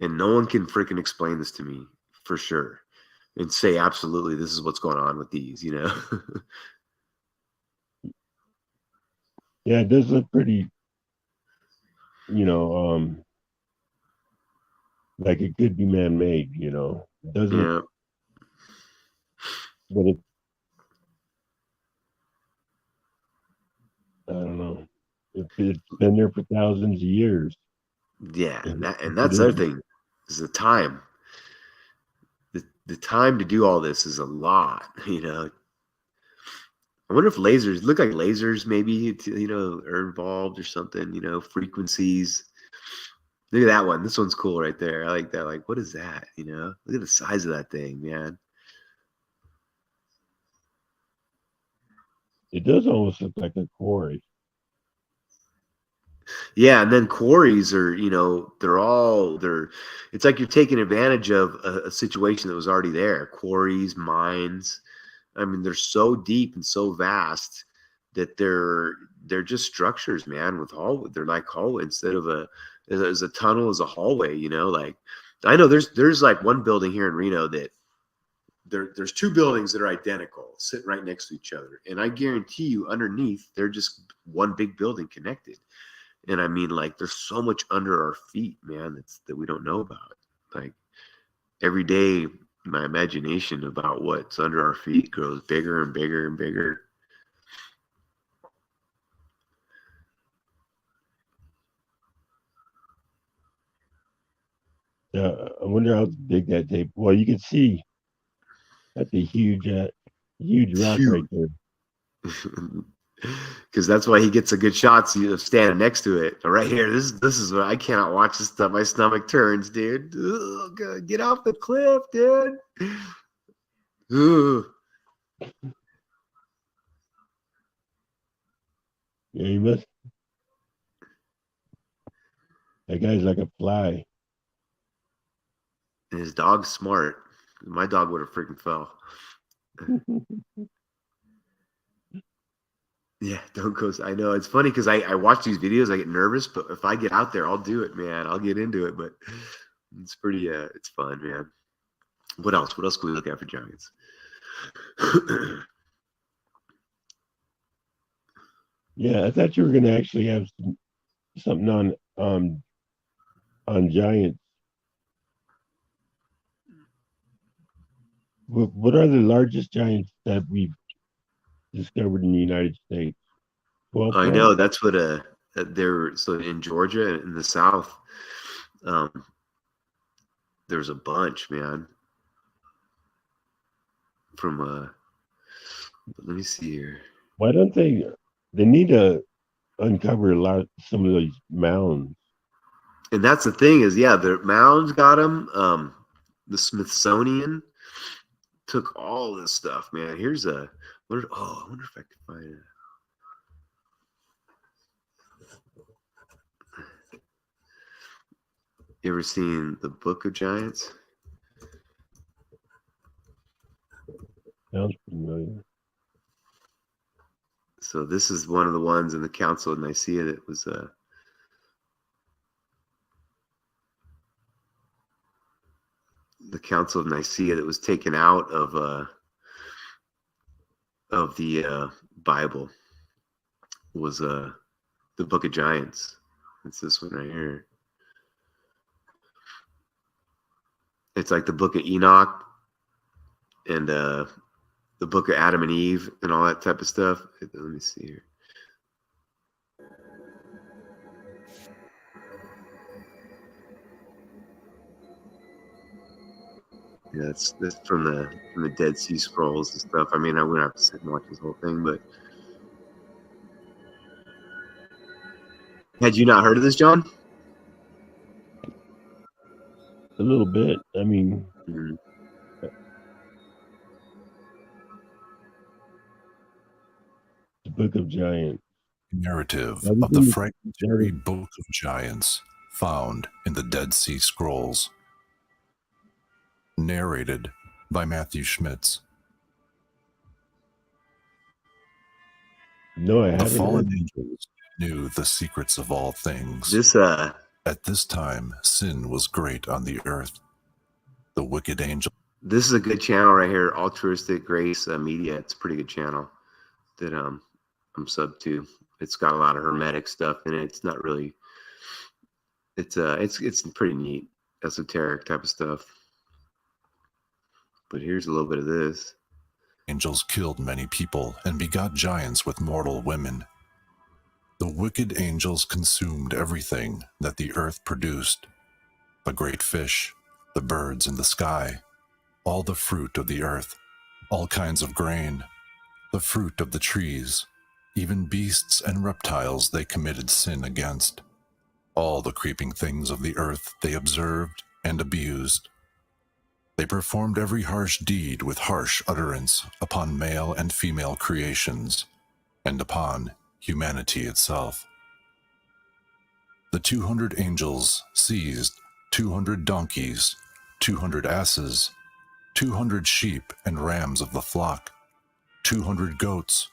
And no one can freaking explain this to me for sure and say, absolutely, this is what's going on with these, Yeah, it does look pretty, like it could be man-made, It doesn't. Yeah. But I don't know. It's been there for thousands of years. Yeah, and that's the other thing is the time. The time to do all this is a lot, I wonder if lasers look like lasers maybe, are involved or something, frequencies. Look at that one. This one's cool right there. I like that. Like, what is that? Look at the size of that thing, man. It does almost look like a quarry. Yeah, and then quarries are, it's like you're taking advantage of a situation that was already there. Quarries, mines. I mean, they're so deep and so vast that they're just structures, man, they're like hallway instead of as a tunnel as a hallway, like I know there's like one building here in Reno that there's two buildings that are identical sitting right next to each other. And I guarantee you underneath, they're just one big building connected. And I mean, like, there's so much under our feet, man, that we don't know about. Like every day, my imagination about what's under our feet grows bigger and bigger and bigger. I wonder how big that tape. Well, you can see that's a huge rock right there. Because that's why he gets a good shot of standing next to it. But right here, this is what I cannot watch this stuff. My stomach turns, dude. Ugh, God, get off the cliff, dude. Ugh. Yeah, he must. That guy's like a fly. And his dog's smart. My dog would have freaking fell. Yeah, don't go. I know it's funny because I watch these videos, I get nervous, but if I get out there, I'll do it, man. I'll get into it, but it's pretty, it's fun, man. What else? What else can we look at for giants? Yeah, I thought you were gonna actually have something on giants. What are the largest giants that we've discovered in the United States? 12. I know that's what they're so in Georgia in the South. There's a bunch, man. From let me see here. Why don't they need to uncover some of those mounds? And that's the thing is, yeah, the mounds got them. The Smithsonian took all this stuff, man. Here's I wonder if I can find it. You ever seen the Book of Giants? Sounds familiar. So this is one of the ones in the Council of Nicaea that was the Council of Nicaea that was taken out of the Bible was the Book of Giants. It's this one right here. It's like the Book of Enoch and the Book of Adam and Eve and all that type of stuff. Let me see here. Yeah, that's from the Dead Sea Scrolls and stuff. I mean, I wouldn't have to sit and watch this whole thing, but had you not heard of this, John? A little bit. I mean, the Book of Giants. Narrative of the fragmentary Book of Giants found in the Dead Sea Scrolls. Narrated by Matthew Schmitz. No, I The haven't. fallen angels knew the secrets of all things. At this time, sin was great on the earth. The wicked angel. This is a good channel right here, Altruistic Grace Media. It's a pretty good channel that I'm sub to. It's got a lot of hermetic stuff in it. It's not really. It's pretty neat, esoteric type of stuff. But here's a little bit of this. Angels killed many people and begot giants with mortal women. The wicked angels consumed everything that the earth produced, the great fish, the birds in the sky, all the fruit of the earth, all kinds of grain, the fruit of the trees, even beasts and reptiles they committed sin against. All the creeping things of the earth they observed and abused. They performed every harsh deed with harsh utterance upon male and female creations, and upon humanity itself. The 200 angels seized 200 donkeys, 200 asses, 200 sheep and rams of the flock, 200 goats,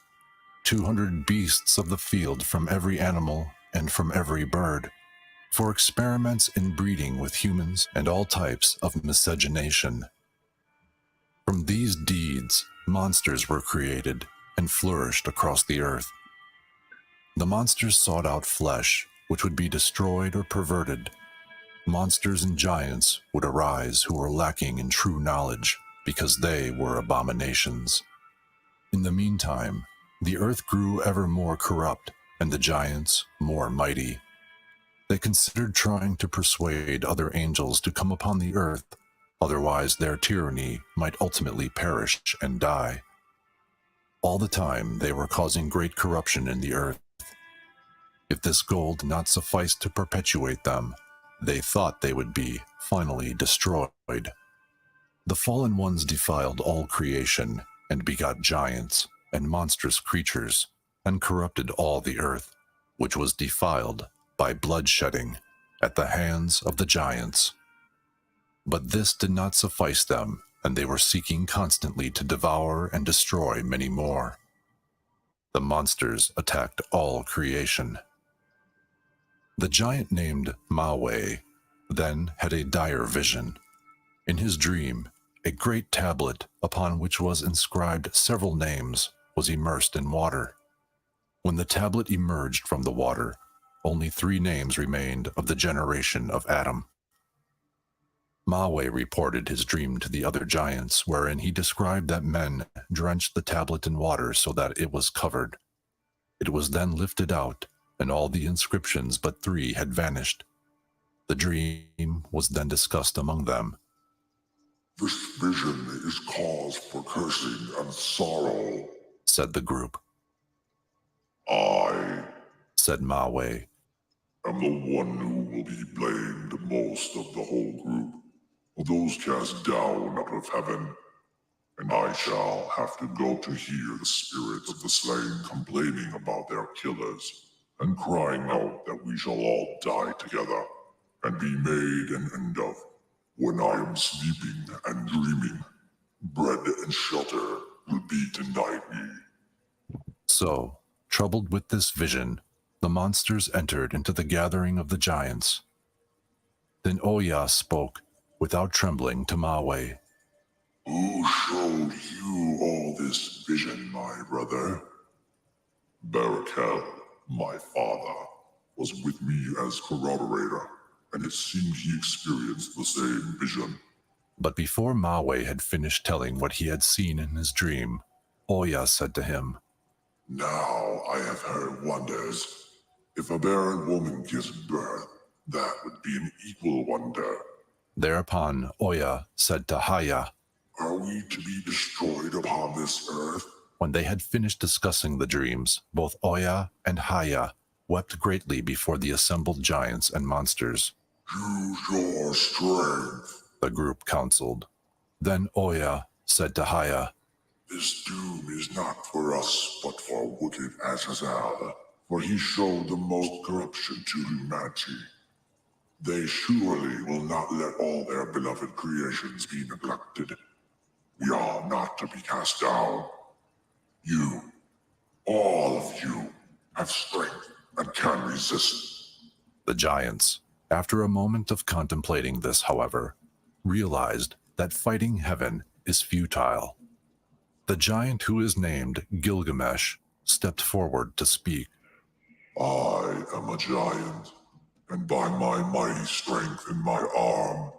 200 beasts of the field from every animal and from every bird, for experiments in breeding with humans and all types of miscegenation. From these deeds, monsters were created and flourished across the earth. The monsters sought out flesh, which would be destroyed or perverted. monsters and giants would arise who were lacking in true knowledge because they were abominations. In the meantime, the earth grew ever more corrupt and the giants more mighty. They considered trying to persuade other angels to come upon the earth, otherwise their tyranny might ultimately perish and die. All the time they were causing great corruption in the earth. If this goal did not suffice to perpetuate them, they thought they would be finally destroyed. The fallen ones defiled all creation and begot giants and monstrous creatures and corrupted all the earth, which was defiled by bloodshedding at the hands of the giants. But this did not suffice them, and they were seeking constantly to devour and destroy many more. The monsters attacked all creation. The giant named Maui then had a dire vision. In his dream, a great tablet upon which was inscribed several names was immersed in water. When the tablet emerged from the water, only 3 names remained of the generation of Adam. Maui reported his dream to the other giants, wherein he described that men drenched the tablet in water so that it was covered. It was then lifted out, and all the inscriptions but 3 had vanished. The dream was then discussed among them. "This vision is cause for cursing and sorrow," said the group. "I," said Maui, "am the one who will be blamed most of the whole group, of those cast down out of heaven, and I shall have to go to hear the spirits of the slain complaining about their killers, and crying out that we shall all die together, and be made an end of. When I am sleeping and dreaming, bread and shelter will be denied me." So, troubled with this vision, the monsters entered into the gathering of the giants. Then Oya spoke, without trembling, to Maui. "Who showed you all this vision, my brother?" "Barakel, my father, was with me as corroborator, and it seemed he experienced the same vision." But before Maui had finished telling what he had seen in his dream, Oya said to him, "Now I have heard wonders. If a barren woman gives birth, that would be an equal wonder." Thereupon Oya said to Haya, "Are we to be destroyed upon this earth?" When they had finished discussing the dreams, both Oya and Haya wept greatly before the assembled giants and monsters. "Use your strength," the group counseled. Then Oya said to Haya, "This doom is not for us, but for wicked Azazel, for he showed the most corruption to humanity. They surely will not let all their beloved creations be neglected. We are not to be cast down. You, all of you, have strength and can resist." The giants, after a moment of contemplating this, however, realized that fighting heaven is futile. The giant who is named Gilgamesh stepped forward to speak. "I am a giant, and by my mighty strength in my arm,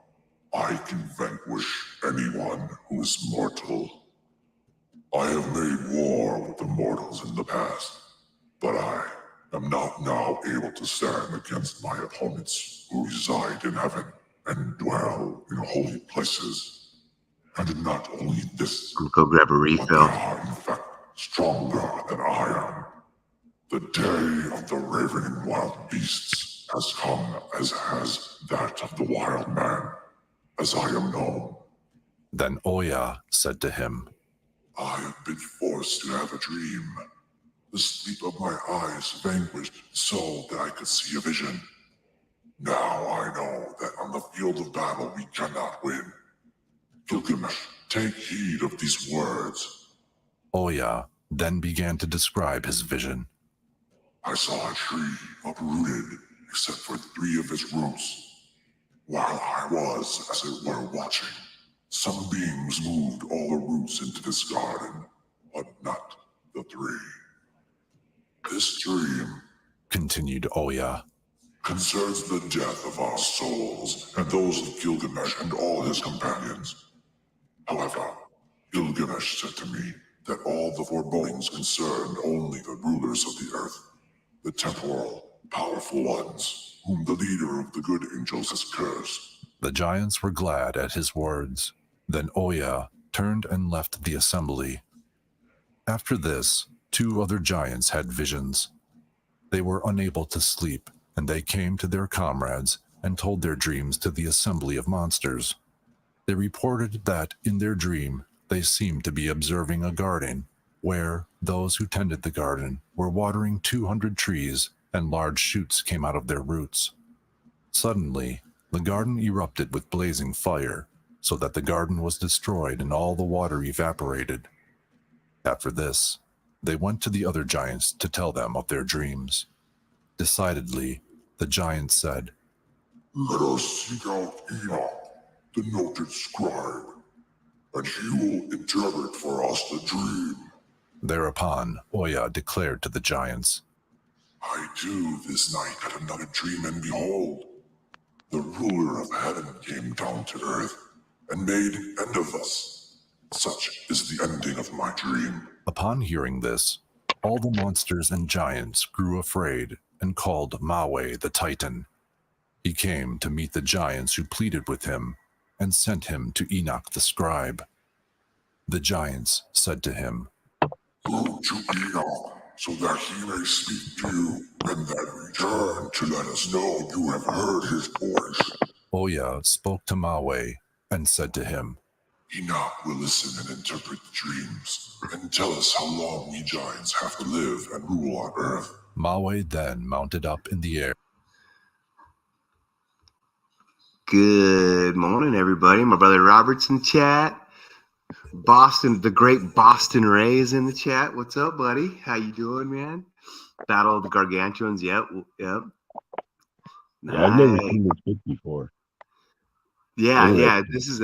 I can vanquish anyone who is mortal. I have made war with the mortals in the past, but I am not now able to stand against my opponents who reside in heaven and dwell in holy places. And not only this, Go grab a but refill. they are in fact stronger than I am. The day of the ravening wild beasts has come, as has that of the wild man, as I am known." Then Oya said to him, "I have been forced to have a dream. The sleep of my eyes vanquished so that I could see a vision. Now I know that on the field of battle we cannot win. Gilgamesh, take heed of these words." Oya then began to describe his vision. "I saw a tree uprooted except for 3 of its roots. While I was, as it were, watching, some beings moved all the roots into this garden, but not the 3. This dream," continued Oya, concerns the death of our souls and those of Gilgamesh and all his companions. However, Gilgamesh said to me that all the forebodings concerned only the rulers of the earth, the temporal, powerful ones, whom the leader of the good angels has cursed. The giants were glad at his words. Then Oya turned and left the assembly. After this, 2 other giants had visions. They were unable to sleep, and they came to their comrades and told their dreams to the assembly of monsters. They reported that in their dream they seemed to be observing a garden, where those who tended the garden were watering 200 trees, and large shoots came out of their roots. Suddenly, the garden erupted with blazing fire, so that the garden was destroyed and all the water evaporated. After this, they went to the other giants to tell them of their dreams. Decidedly, the giants said, Let us seek out Enoch, the noted scribe, and he will interpret for us the dream. Thereupon, Oya declared to the giants, I too this night had another dream, and behold, the ruler of heaven came down to earth and made end of us. Such is the ending of my dream. Upon hearing this, all the monsters and giants grew afraid and called Maui the Titan. He came to meet the giants who pleaded with him and sent him to Enoch the scribe. The giants said to him, Go to Enoch, so that he may speak to you, and then return to let us know you have heard his voice. Oya spoke to Maui and said to him, Enoch will listen and interpret the dreams, and tell us how long we giants have to live and rule on earth. Maui then mounted up in the air. Good morning, everybody. My brother Robert's in chat. Boston, the great Boston Ray is in the chat. What's up, buddy? How you doing, man? Battle of the Gargantuans. Yep. Yeah, I've never seen this book before. Yeah. This is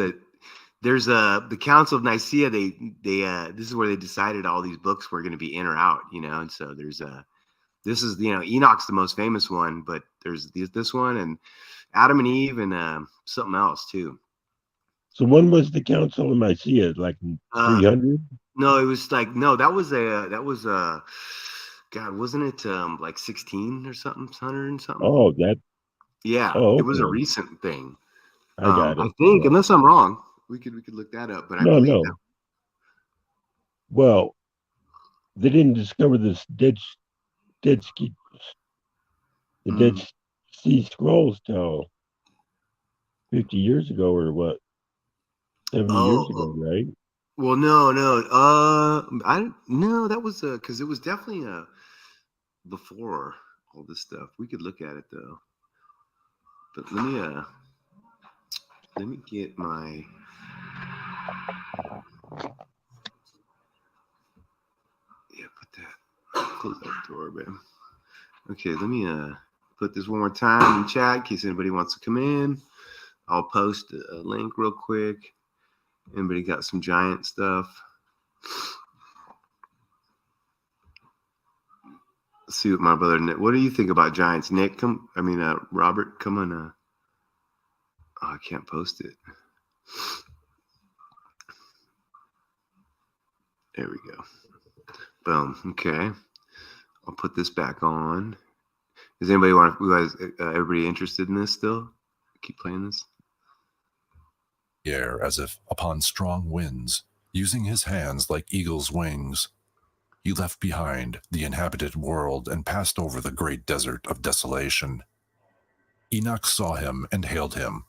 there's the Council of Nicaea. They this is where they decided all these books were going to be in or out, and so there's this is, Enoch's the most famous one, but there's this one and Adam and Eve and something else too. So when was the Council of Nicaea? Like 300? No, it was like, no, that was God, wasn't it like 16 or something, 100 and something? Oh, that. Yeah, oh, it was a okay. recent thing. I got it. I think, unless I'm wrong, we could look that up. But I believe no. that. Well, they didn't discover this Dead Sea Scrolls till 50 years ago, or what? 70 years ago, right? Well, no. That was because it was definitely before all this stuff. We could look at it though. But let me get my. Yeah, put that. Close that door, man. Okay, let me put this one more time in chat in case anybody wants to come in. I'll post a link real quick. Anybody got some giant stuff? Let's see what my brother Nick. What do you think about giants, Nick? Robert, come on. Oh, I can't post it. There we go. Boom. Okay. I'll put this back on. Does anybody everybody interested in this still? Keep playing this? Air as if upon strong winds, using his hands like eagle's wings. He left behind the inhabited world and passed over the great desert of desolation. Enoch saw him and hailed him.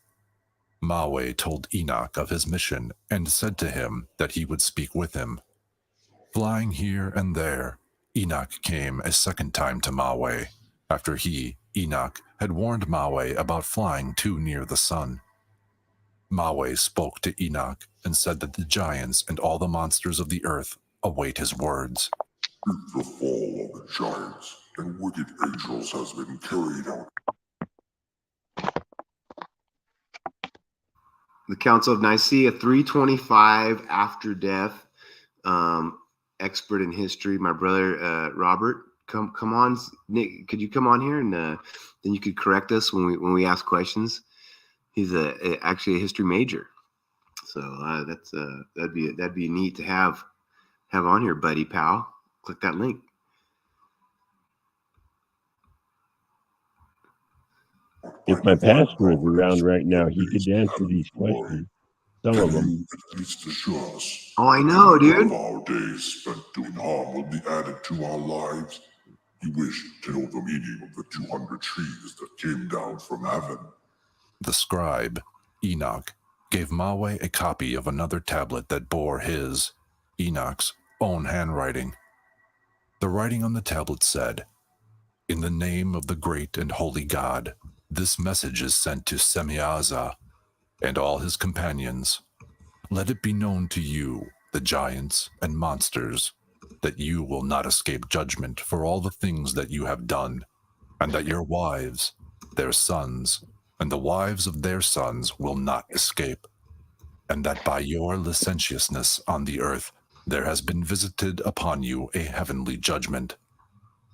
Maui told Enoch of his mission and said to him that he would speak with him. Flying here and there, Enoch came a second time to Maui, after he, Enoch, had warned Maui about flying too near the sun. Maui spoke to Enoch and said that the giants and all the monsters of the earth await his words. The fall of the giants and wicked angels has been carried out. The Council of Nicaea, 325 after death. Expert in history, my brother Robert, come on, Nick. Could you come on here and then you could correct us when we ask questions? He's actually a history major, so that'd be neat to have on here, buddy pal. Click that link. If my pastor is around right now, he could answer these questions. Some of them. At least assure us. Oh, I know, dude. Our days spent doing harm will be added to our lives. You wish to know the meaning of the 200 trees that came down from heaven. The scribe, Enoch, gave Mawe a copy of another tablet that bore his, Enoch's, own handwriting. The writing on the tablet said, "In the name of the great and holy God, this message is sent to Semiaza and all his companions. Let it be known to you, the giants and monsters, that you will not escape judgment for all the things that you have done, and that your wives, their sons, and the wives of their sons will not escape, and that by your licentiousness on the earth there has been visited upon you a heavenly judgment.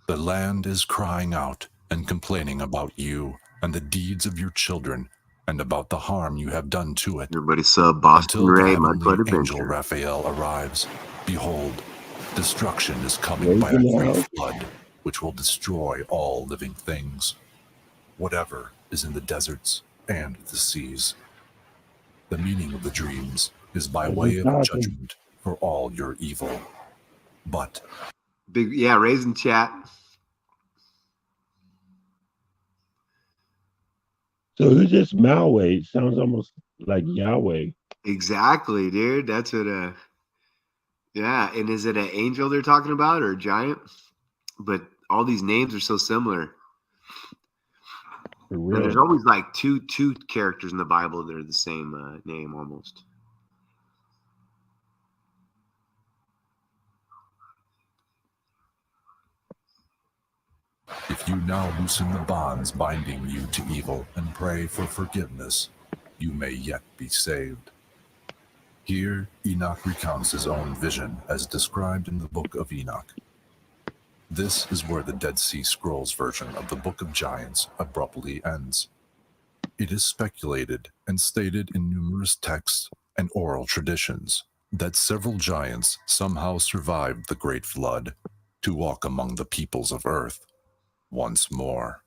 The land is crying out and complaining about you and the deeds of your children, and about the harm you have done to it. Everybody sub Boston Until Ray, the Mudblood heavenly angel Adventure. Raphael arrives, behold, destruction is coming by a Raising great hell. flood, which will destroy all living things, whatever is in the deserts and the seas. The meaning of the dreams is by way of judgment for all your evil. But Raising chat. So who's this Malway? Sounds almost like Yahweh. Exactly, dude. That's what yeah, and is it an angel they're talking about or a giant? But all these names are so similar. For And real. there's always like two characters in the Bible that are the same name almost. if you now loosen the bonds binding you to evil and pray for forgiveness, you may yet be saved. Here, Enoch recounts his own vision as described in the Book of Enoch. This is where the Dead Sea Scrolls version of the Book of Giants abruptly ends. It is speculated and stated in numerous texts and oral traditions that several giants somehow survived the Great Flood to walk among the peoples of Earth once more.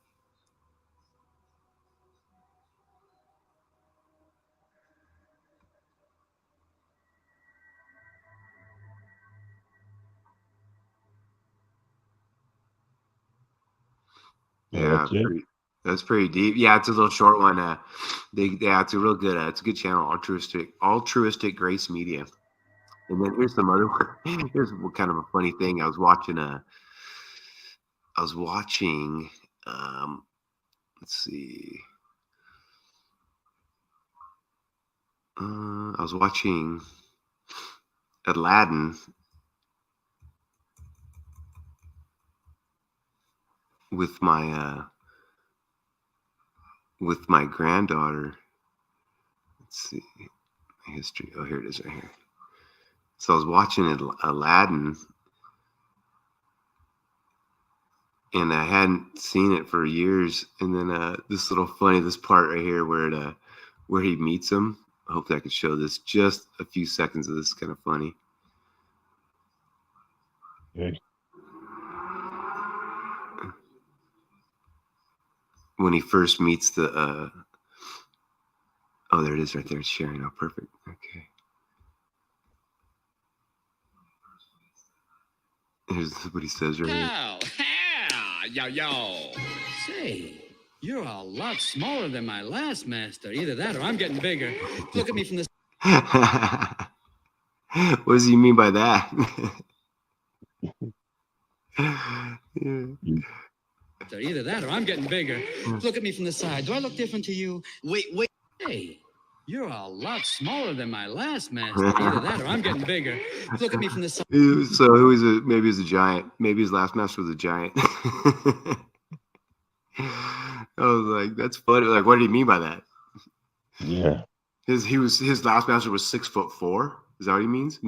Yeah, that's pretty deep. Yeah, it's a little short one. It's a real good. It's a good channel. Altruistic Grace Media. And then here's some other one. Here's kind of a funny thing. I was watching. Let's see. I was watching Aladdin with my granddaughter. Let's see, history. Oh, here it is, right here. So I was watching Aladdin, and I hadn't seen it for years. And then this part right here where he meets him. Hopefully I could show this. Just a few seconds of this is kind of funny. Okay. When he first meets the oh, there it is right there. It's sharing. Oh, perfect. Okay. Here's what he says right here. Yo. Say, you're a lot smaller than my last master. Either that or I'm getting bigger. Look at me from this. What does he mean by that? Yeah. Either that or I'm getting bigger. Look at me from the side. Do I look different to you? Wait. Hey, you're a lot smaller than my last master. Either that or I'm getting bigger. Look at me from the side. So who is it? Maybe he's a giant. Maybe his last master was a giant. I was like, that's funny. Like, what did he mean by that? Yeah. His last master was 6'4". Is that what he means?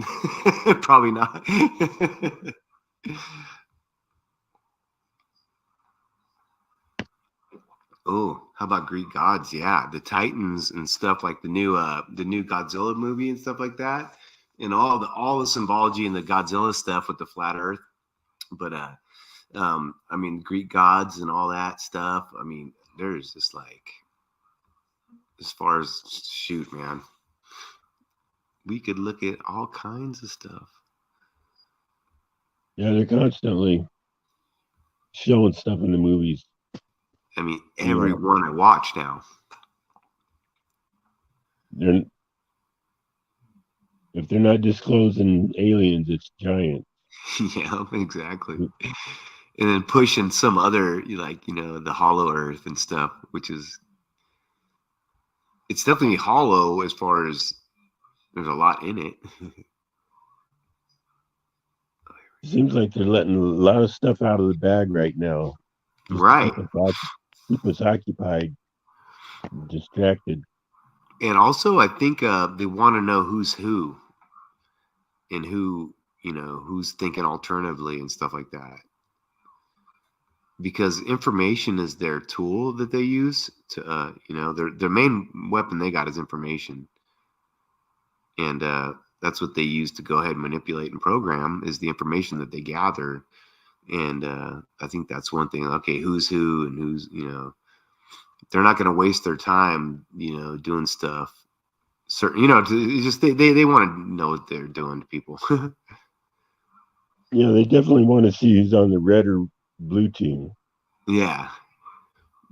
Probably not. Oh, how about Greek gods? Yeah, the Titans and stuff like the new Godzilla movie and stuff like that, and all the symbology and the Godzilla stuff with the flat Earth. But I mean, Greek gods and all that stuff. I mean, there's just like, as far as shoot, man, we could look at all kinds of stuff. Yeah, they're constantly showing stuff in the movies. I mean, every one I watch now. If they're not disclosing aliens, it's giants. Yeah, exactly. And then pushing some other, like, you know, the hollow Earth and stuff, which is, it's definitely hollow as far as there's a lot in it. Seems like they're letting a lot of stuff out of the bag right now. Right. Keep us occupied, distracted. And also, I think they want to know who's who and who, you know, who's thinking alternatively and stuff like that. Because information is their tool that they use to, you know, their main weapon they got is information. And that's what they use to go ahead and manipulate and program, is the information that they gather. And I think that's one thing. Okay, who's who and who's, you know, they're not going to waste their time, you know, doing stuff. Certain, you know, just they want to know what they're doing to people. Yeah, they definitely want to see who's on the red or blue team. Yeah.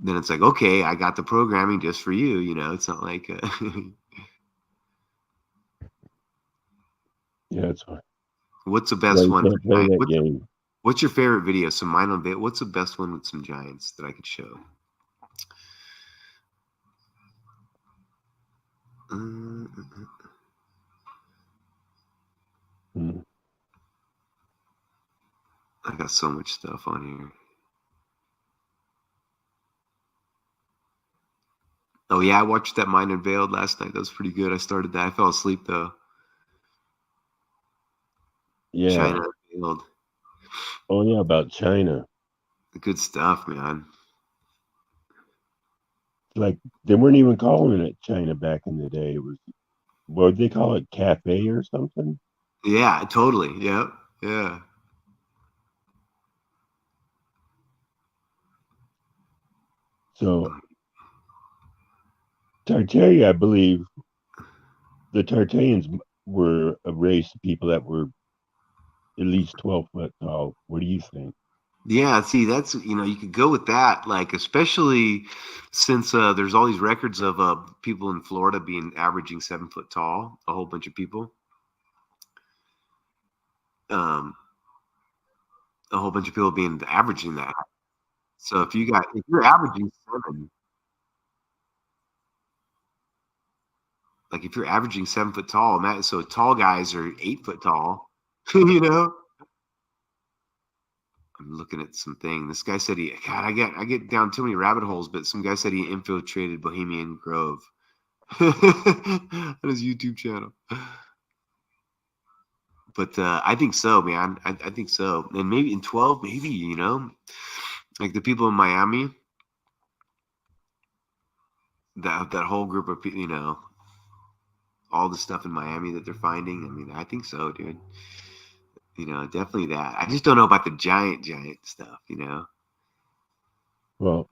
Then it's like, okay, I got the programming just for you. You know, it's not like. Yeah, it's fine. What's the best one? Play that game. What's your favorite video? So mine on bit. What's the best one with some giants that I could show? I got so much stuff on here. Oh yeah, I watched that Mind Unveiled last night. That was pretty good. I started that. I fell asleep though. Yeah. China Unveiled. Oh yeah, about China. Good stuff, man. Like they weren't even calling it China back in the day. It was, what would they call it, cafe or something? Yeah, totally. Yep. Yeah. So Tartaria, I believe, the Tartarians were a race of people that were at least 12 foot tall. What do you think? Yeah, see, that's, you know, you could go with that, like, especially since there's all these records of people in Florida being averaging 7 foot tall, a whole bunch of people. A whole bunch of people being averaging that. So if you're averaging 7, like if you're averaging 7 foot tall, so tall guys are 8 foot tall, you know. I'm looking at something. This guy said I get down too many rabbit holes, but some guy said he infiltrated Bohemian Grove on his YouTube channel. But I think so, man. I think so. And maybe in 12, maybe, you know, like the people in Miami, that whole group of people, you know, all the stuff in Miami that they're finding. I mean, I think so, dude. You know, definitely that. I just don't know about the giant stuff, you know. Well,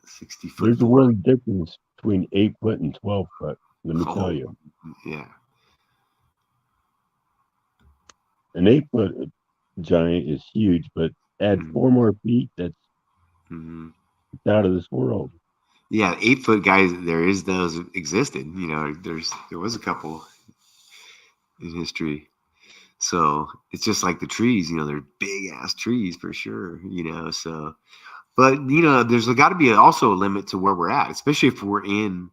60 foot. There's a world difference between 8 foot and 12 foot. Let me tell you. Yeah. An 8 foot giant is huge, but add 4 more feet, that's out of this world. Yeah, 8 foot guys. Those existed. You know, there was a couple in history. So it's just like the trees. You know, they're big ass trees for sure. You know, so, but you know, there's got to be also a limit to where we're at, especially if we're in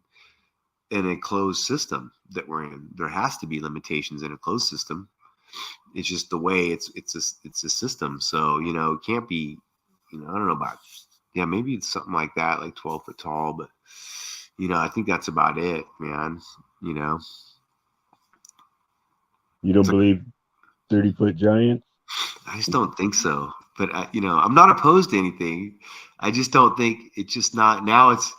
a closed system that we're in. There has to be limitations in a closed system. It's just the way it's a system. So, you know, it can't be, you know, I don't know about, yeah, maybe it's something like that, like 12 foot tall, but you know, I think that's about it, man. You know, you don't believe 30 foot giants? I just don't think so. But I'm not opposed to anything. I just don't think it's just not now. It's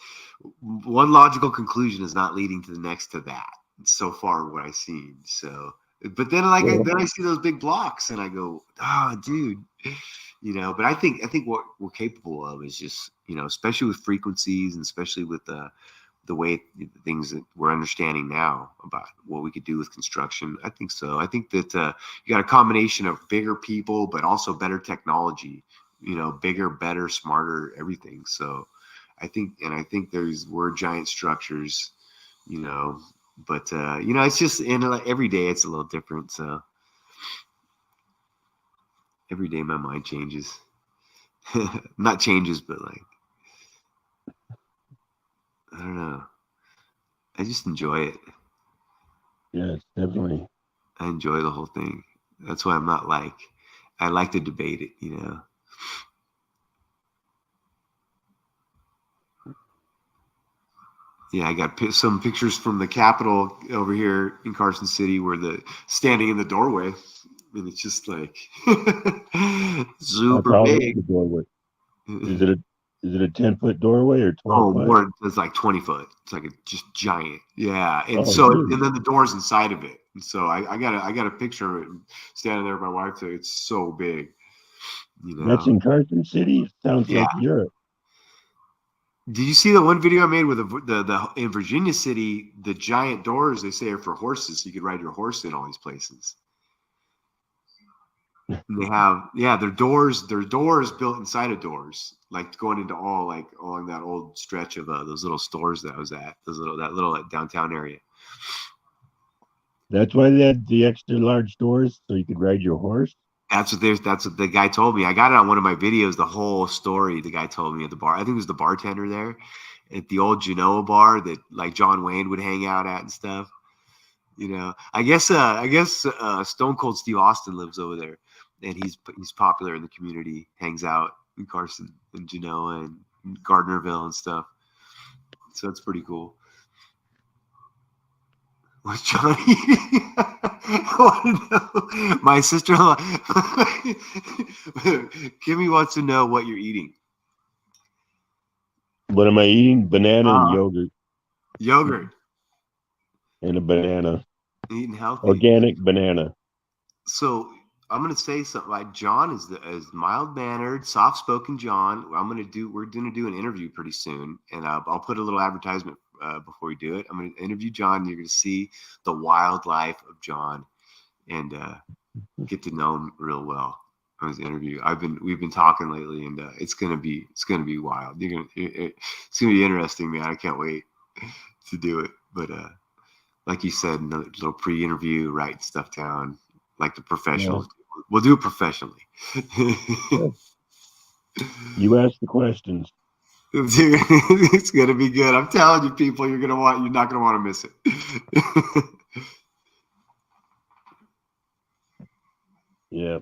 one logical conclusion is not leading to the next to that. So far, what I've seen. So, but then then I see those big blocks and I go, oh, dude, But I think what we're capable of is just especially with frequencies and especially with the way things that we're understanding now about what we could do with construction. I think so. I think that you got a combination of bigger people, but also better technology, bigger, better, smarter, everything. So I think we're giant structures, but it's just every day it's a little different. So every day my mind changes, not changes, but like, I don't know. I just enjoy it. Yes, definitely. I enjoy the whole thing. That's why I'm not I like to debate it, Yeah, I got some pictures from the Capitol over here in Carson City where standing in the doorway, and it's just like super big. The doorway. Is it a 10-foot doorway or 12 foot? More. It's like 20 foot. It's like just giant. Yeah, and and then the door's inside of it. And so I got a picture of it standing there with my wife. So it's so big. That's in Carson City. Sounds like Europe. Did you see the one video I made with the in Virginia City? The giant doors they say are for horses, so you could ride your horse in all these places. And they have their doors built inside of doors, like going into all along that old stretch of those little stores that I was at, that little downtown area. That's why they had the extra large doors so you could ride your horse. That's what the guy told me. I got it on one of my videos, the whole story. The guy told me at the bar. I think it was the bartender there at the old Genoa bar that like John Wayne would hang out at and stuff. I guess Stone Cold Steve Austin lives over there, and he's popular in the community. Hangs out in Carson and Genoa and Gardnerville and stuff. So that's pretty cool. What's Johnny? I want to know. My sister-in-law, Kimmy wants to know what you're eating. What am I eating? Banana and yogurt. Yogurt. And a banana. Eating healthy. Organic banana. So I'm gonna say something. Like John is mild-mannered, soft-spoken. John, we're gonna do an interview pretty soon, and I'll put a little advertisement before we do it. I'm gonna interview John. And you're gonna see the wild life of John, and get to know him real well on his interview. We've been talking lately, and it's gonna be wild. It's gonna be interesting, man. I can't wait to do it. But like you said, a little pre-interview, write stuff down like the professionals. Yeah. We'll do it professionally. You ask the questions. Dude, it's gonna be good. I'm telling you, people, you're not gonna want to miss it. Yeah,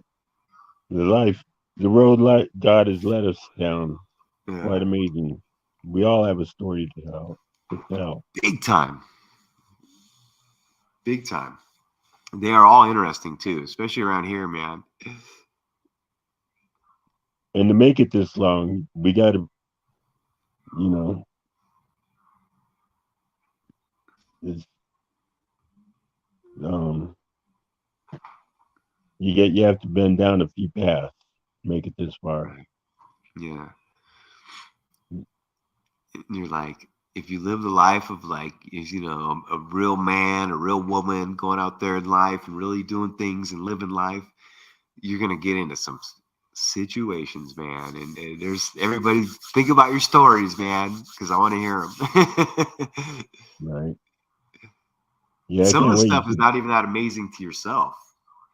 the road God has led us down. Yeah. Quite amazing. We all have a story to tell. Big time. Big time. They are all interesting too, especially around here, man. And to make it this long, we got to, you have to bend down a few paths to make it this far. Yeah. And you're like, if you live the life of a real man, a real woman going out there in life and really doing things and living life, you're going to get into some situations, man. And there's everybody think about your stories, man, because I want to hear them. Right. Yeah. Some of the stuff is not even that amazing to yourself.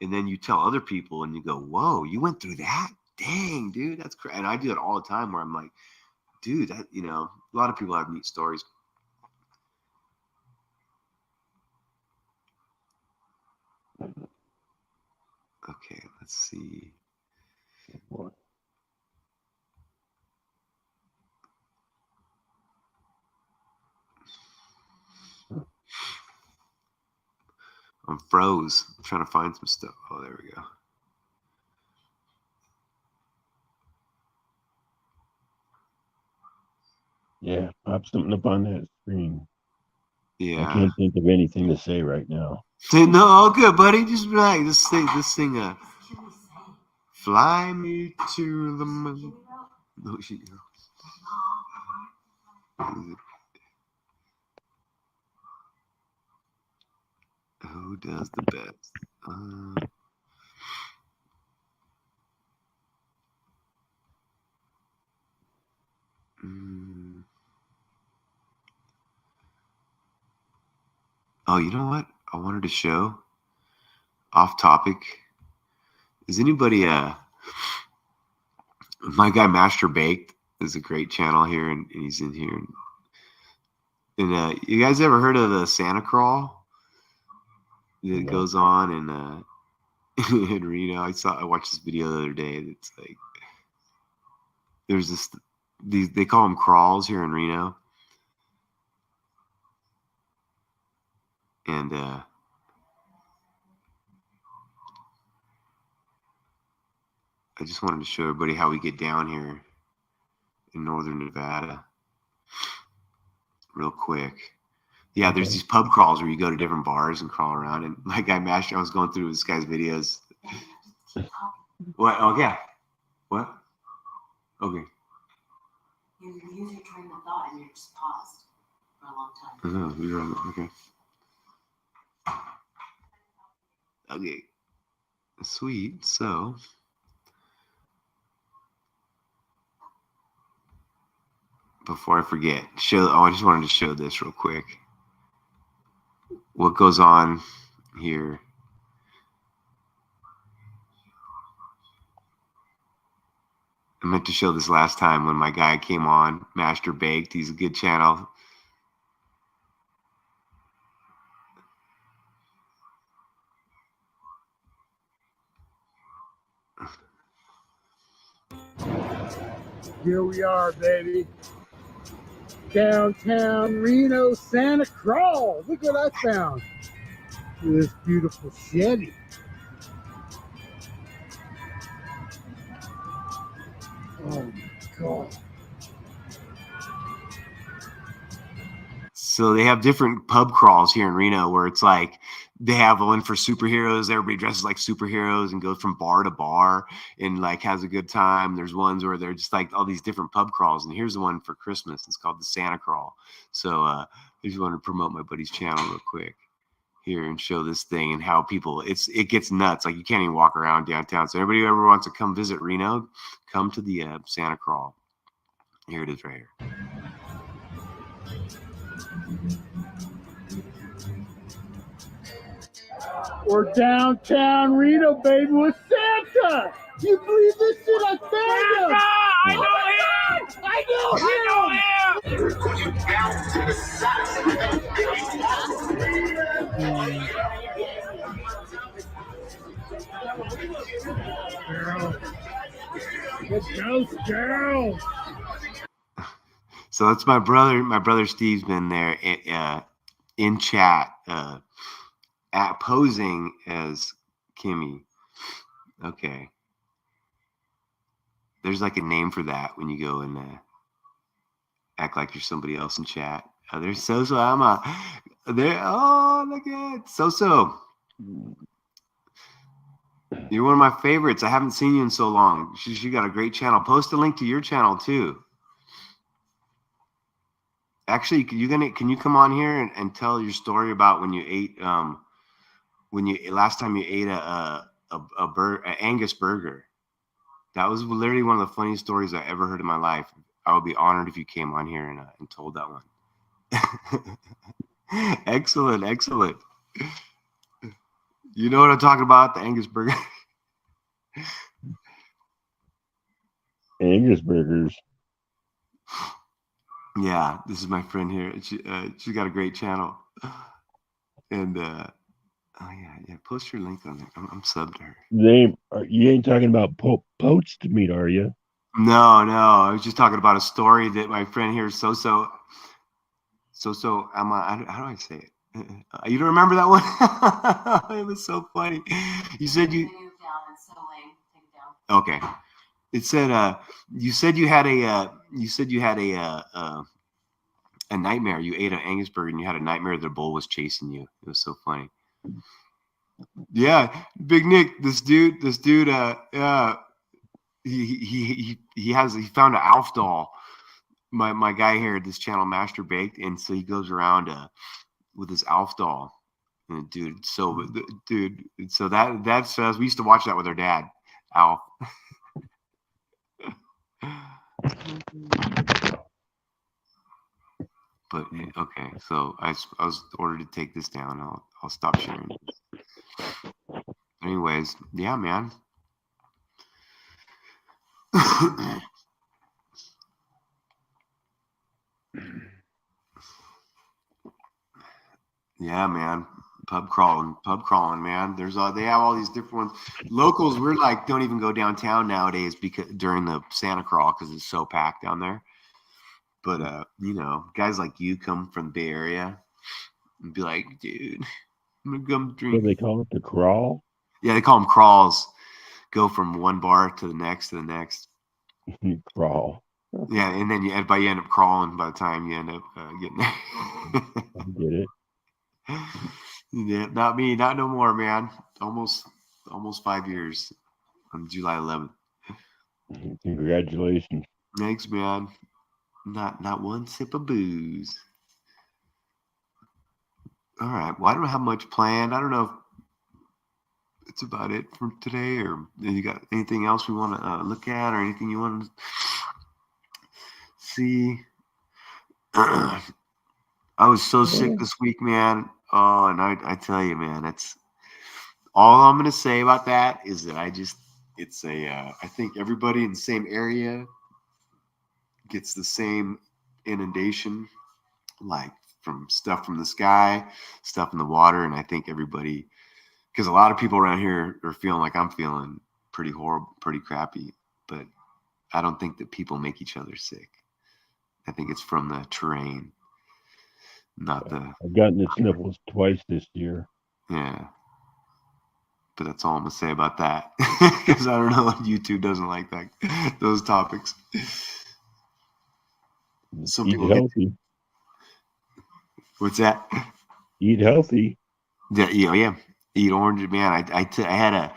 And then you tell other people and you go, whoa, you went through that? Dang, dude, that's crazy. And I do it all the time where I'm like, dude, that, a lot of people have neat stories. Okay, let's see. I'm froze. I'm trying to find some stuff. Oh, there we go. Yeah, pop something up on that screen. Yeah. I can't think of anything to say right now. No, all good, buddy. Just relax. This thing, fly me to the moon. No, who does the best? Oh, you know what? I wanted to show. Off topic. Is anybody my guy Master Baked is a great channel here, and he's in here. And you guys ever heard of the Santa Crawl? It goes on in Reno. I watched this video the other day. It's like there's they call them crawls here in Reno, and I just wanted to show everybody how we get down here in northern Nevada real quick. Yeah, there's these pub crawls where you go to different bars and crawl around. And my guy Master, I was going through this guy's videos. What? Oh, yeah. What? Okay. You use your train of thought and you're just paused for a long time. You're right. Okay. Okay. Sweet. So. Before I forget, I just wanted to show this real quick. What goes on here? I meant to show this last time when my guy came on, Master Baked. He's a good channel. Here we are, baby. Downtown Reno, Santa Crawl. Look what I found. This beautiful Chevy. Oh my God. So they have different pub crawls here in Reno where it's like they have one for superheroes. Everybody dresses like superheroes and goes from bar to bar and like has a good time. There's ones where they're just like all these different pub crawls. And here's the one for Christmas. It's called the Santa Crawl. So I just want to promote my buddy's channel real quick here and show this thing and how people, it gets nuts. Like you can't even walk around downtown. So everybody who ever wants to come visit Reno, come to the Santa Crawl. Here it is right here. We're downtown Reno, baby, with Santa. You believe this shit? I found him. I know him. Girl. So that's my brother. My brother Steve's been there in chat, posing as Kimmy. Okay. There's like a name for that when you go and act like you're somebody else in chat. There's Soso. There. Oh, look at Soso. You're one of my favorites. I haven't seen you in so long. She got a great channel. Post a link to your channel too. Actually, can you come on here and tell your story about when you ate last time you ate a Angus burger? That was literally one of the funniest stories I ever heard in my life. I would be honored if you came on here and told that one. Excellent. You know what I'm talking about? The Angus burger. Angus burgers. Yeah, this is my friend here. She's got a great channel. And post your link on there. I'm subbed to her. You ain't talking about poached meat, are you? No. I was just talking about a story that my friend here, Soso. How do I say it? You don't remember that one? It was so funny. You said you. Okay. It said you said you had a a nightmare. You ate an Angus burger and you had a nightmare that a bull was chasing you. It was so funny. Yeah, Big Nick, this dude, yeah, he found an Alf doll. My guy here at this channel, Master Baked, and so he goes around with his Alf doll. And dude, so that's we used to watch that with our dad, Alf. But okay, so I was ordered to take this down. I'll stop sharing. Anyways, yeah, man. Yeah, man. Pub crawling, man. They have all these different ones. Locals, we're like, don't even go downtown nowadays because during the Santa crawl because it's so packed down there. But you know, guys like you come from the Bay Area and be like, dude, I'm gonna come drink. So they call it the crawl? Yeah, they call them crawls. Go from one bar to the next to the next. Crawl. Yeah, and then you end up crawling by the time you end up getting there. I get it. Yeah, not me, not no more, man. Almost 5 years on July 11th. Congratulations. Thanks, man. Not one sip of booze. All right. Well, I don't have much planned. I don't know if it's about it for today, or you got anything else we want to look at, or anything you want to see. I was so sick this week, man. Oh, and I tell you, man, that's all I'm gonna say about that is that I think everybody in the same area gets the same inundation, like from stuff from the sky, stuff in the water, and I think everybody, because a lot of people around here are feeling like I'm feeling pretty horrible, pretty crappy, but I don't think that people make each other sick. I think it's from the terrain, not the. I've gotten the sniffles twice this year. Yeah. But that's all I'm gonna say about that, because I don't know if YouTube doesn't like that those topics. Some Eat people healthy. What's that? Eat healthy. Yeah. Eat orange, man. I had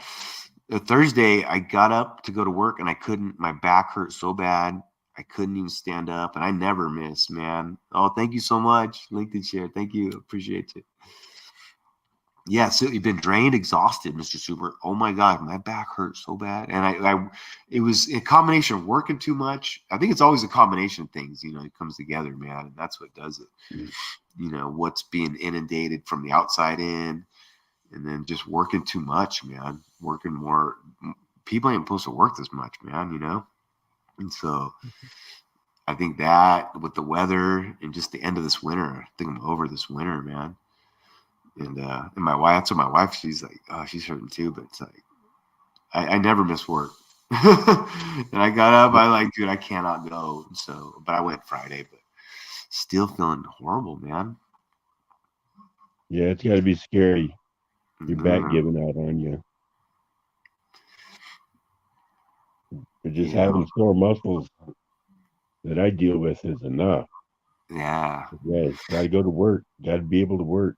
a Thursday. I got up to go to work and I couldn't. My back hurt so bad. I couldn't even stand up, and I never miss, man. Oh, thank you so much. LinkedIn share. Thank you. Appreciate it. Yeah, so you've been drained, exhausted, Mr. Super. Oh my God, my back hurts so bad. And it was a combination of working too much. I think it's always a combination of things, it comes together, man. And that's what does it. What's being inundated from the outside in, and then just working too much, man. Working more. People ain't supposed to work this much, man, And so I think that with the weather and just the end of this winter, I think I'm over this winter, man. And my wife, that's what my wife, she's like, oh, she's hurting too, but it's like, I never miss work. And I got up, dude, I cannot go. So, but I went Friday, but still feeling horrible, man. Yeah, it's got to be scary. Your back giving out on you. But just having sore muscles that I deal with is enough. Yeah. Yeah, got to go to work. Got to be able to work.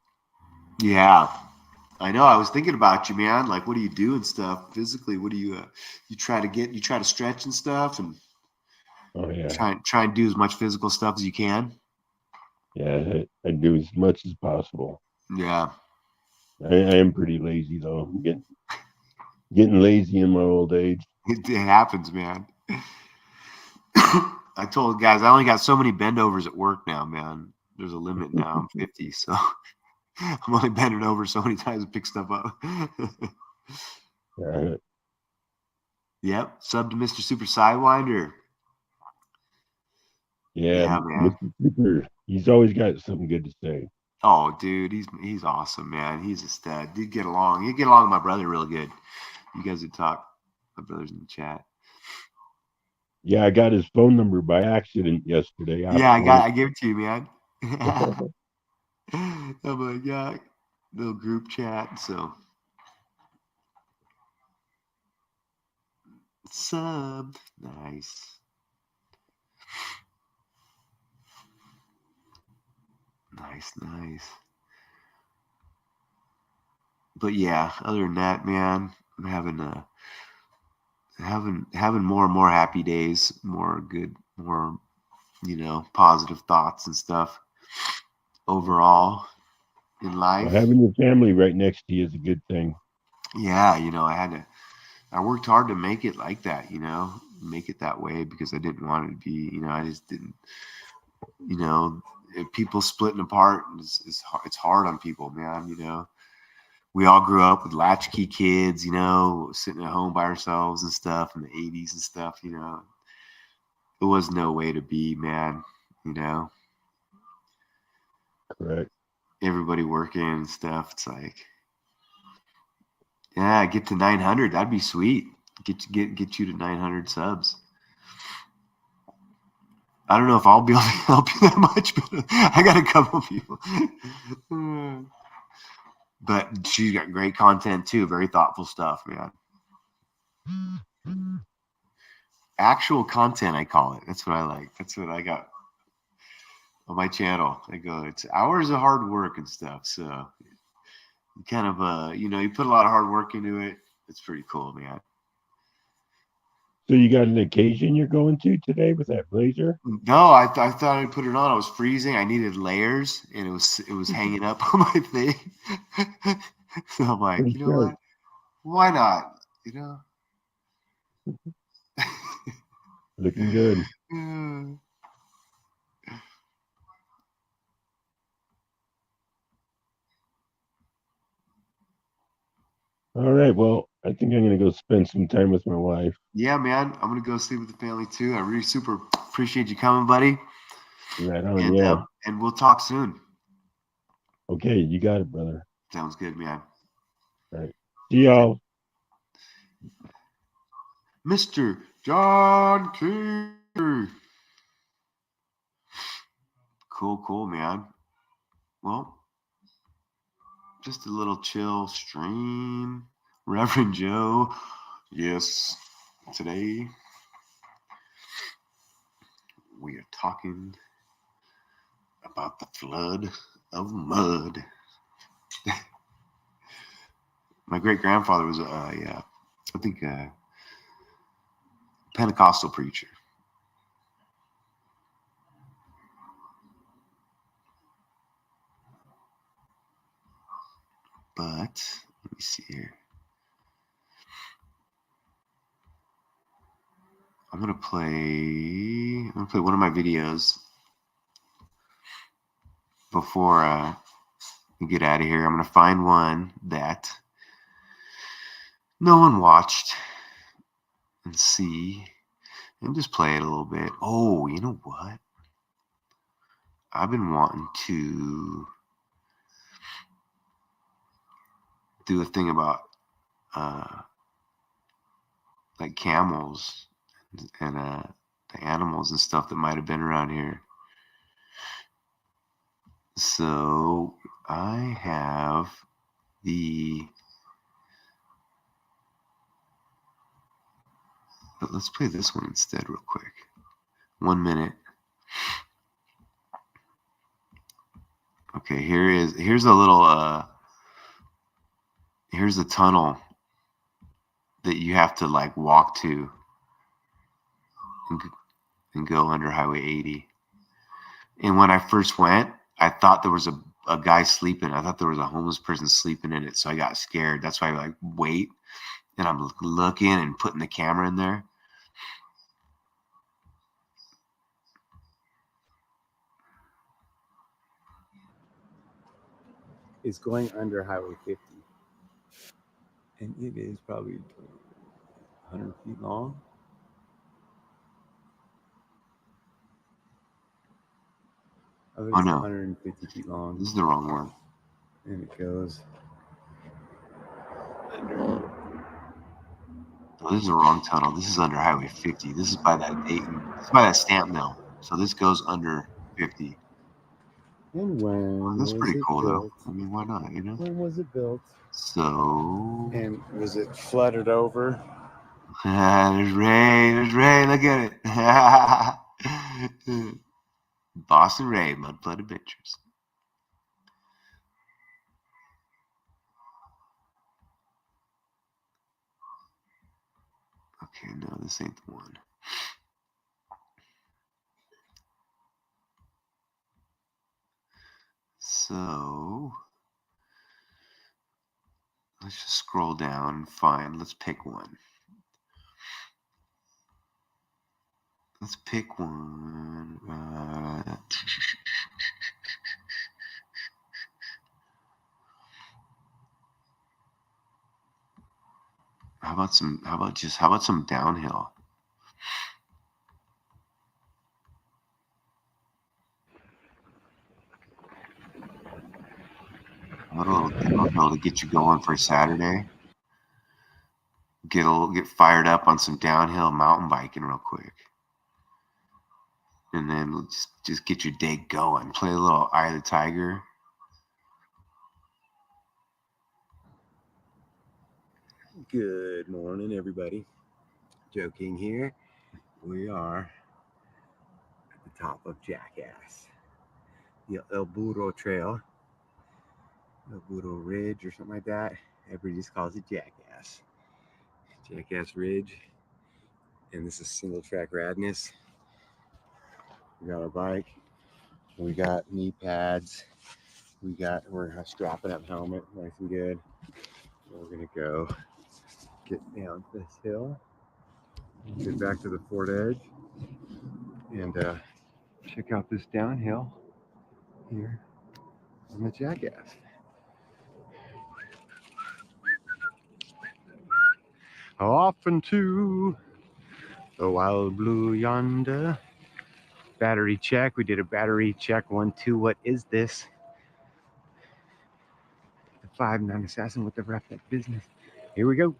Yeah, I know. I was thinking about you, man. Like, what do you do and stuff physically? What do you try to stretch and stuff, and try and do as much physical stuff as you can. Yeah, I do as much as possible. Yeah, I am pretty lazy though. I'm getting lazy in my old age. It happens, man. I told guys I only got so many bendovers at work now, man. There's a limit now. I'm 50, so. I'm only bending over so many times to pick stuff up. Yep. Sub to Mr. Super Sidewinder. Yeah, man. Mr. Super, he's always got something good to say. Oh, dude, he's awesome, man. He's a stud. You get along with my brother real good. You guys would talk. My brother's in the chat. Yeah, I got his phone number by accident yesterday. Yeah, I gave it to you, man. Oh my God, little group chat. So sub, nice. Nice. But yeah, other than that, man, I'm having more and more happy days, more good, more, positive thoughts and stuff overall in life. Well, having your family right next to you is a good thing. Yeah, I worked hard to make it like that, make it that way because I didn't want it to be, I just didn't, if people splitting apart, it's hard on people, man, We all grew up with latchkey kids, sitting at home by ourselves and stuff in the 80s and stuff, It was no way to be, man, Correct. Everybody working and stuff. It's like, yeah, get to 900. That'd be sweet. Get you to 900 subs. I don't know if I'll be able to help you that much, but I got a couple people. But she's got great content too. Very thoughtful stuff, man. Actual content, I call it. That's what I like. That's what I got on my channel. I go, it's hours of hard work and stuff. So kind of, you put a lot of hard work into it. It's pretty cool, man. So you got an occasion you're going to today with that blazer? No, I thought I'd put it on. I was freezing. I needed layers, and it was hanging up on my thing. So I'm like, you know what? Why not? Looking good. All right. Well, I think I'm going to go spend some time with my wife. Yeah, man. I'm going to go sleep with the family too. I really super appreciate you coming, buddy. Right on, yeah. And we'll talk soon. Okay, you got it, brother. Sounds good, man. All right. See y'all. Mr. John Kerry. Cool, man. Well, just a little chill stream. Reverend Joe. Yes, today we are talking about the flood of mud. My great-grandfather was a Pentecostal preacher. But let me see here. I'm gonna play one of my videos before we get out of here. I'm gonna find one that no one watched and see, and just play it a little bit. Oh, you know what? I've been wanting to do a thing about like camels and the animals and stuff that might have been around here. So I have but let's play this one instead real quick. 1 minute. Okay, here's a little here's a tunnel that you have to like walk to and go under Highway 80. And when I first went, I thought there was a guy sleeping. I thought there was a homeless person sleeping in it, so I got scared. That's why I like wait, and I'm looking and putting the camera in there. It's going under Highway 50, and it is probably 100 feet long. Oh, no. 150 feet long. This is the wrong one. And it goes under. Oh, this is the wrong tunnel. This is under Highway 50. This is by that Dayton. This is by that stamp mill. So this goes under 50. And when? That's pretty cool, though. I mean, why not? When was it built? So. And was it flooded over? There's Ray. Look at it. Boston Ray, Mud Flood Adventures. Okay, no, this ain't the one. So let's just scroll down and find. Let's pick one. Let's pick one. How about some downhill? How about a little downhill to get you going for Saturday? Get fired up on some downhill mountain biking real quick. And then we'll just get your day going. Play a little Eye of the Tiger. Good morning, everybody. Joe King here. We are at the top of Jackass, the El Burro Trail, El Burro Ridge, or something like that. Everybody just calls it Jackass. Jackass Ridge. And this is single track radness. We got our bike. We got knee pads. We're strapping up helmet, nice and good. We're gonna go get down this hill, get back to the Fort Edge, and check out this downhill here on the Jackass. Off into the wild blue yonder. Battery check. We did a battery check 1, 2. What is this? The 5.9 Assassin with the rep that business. Here we go.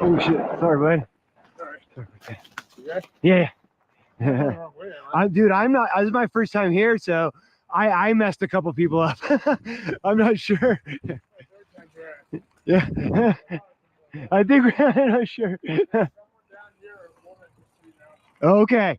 Oh shit! Sorry, bud. Sorry. Yeah. Dude, I'm not. This is my first time here, so I messed a couple people up. I'm not sure. Yeah. I think we're not sure. Okay.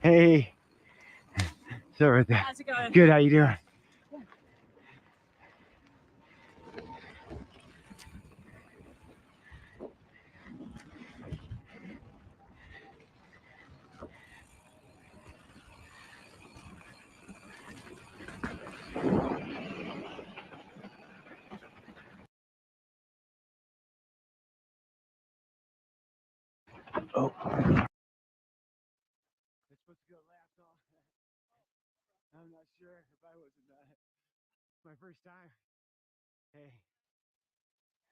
Hey. Sorry about that. How's it going? Good. How you doing? Oh. It's supposed to go last off. I'm not sure if I wasn't that. It's my first time. Hey.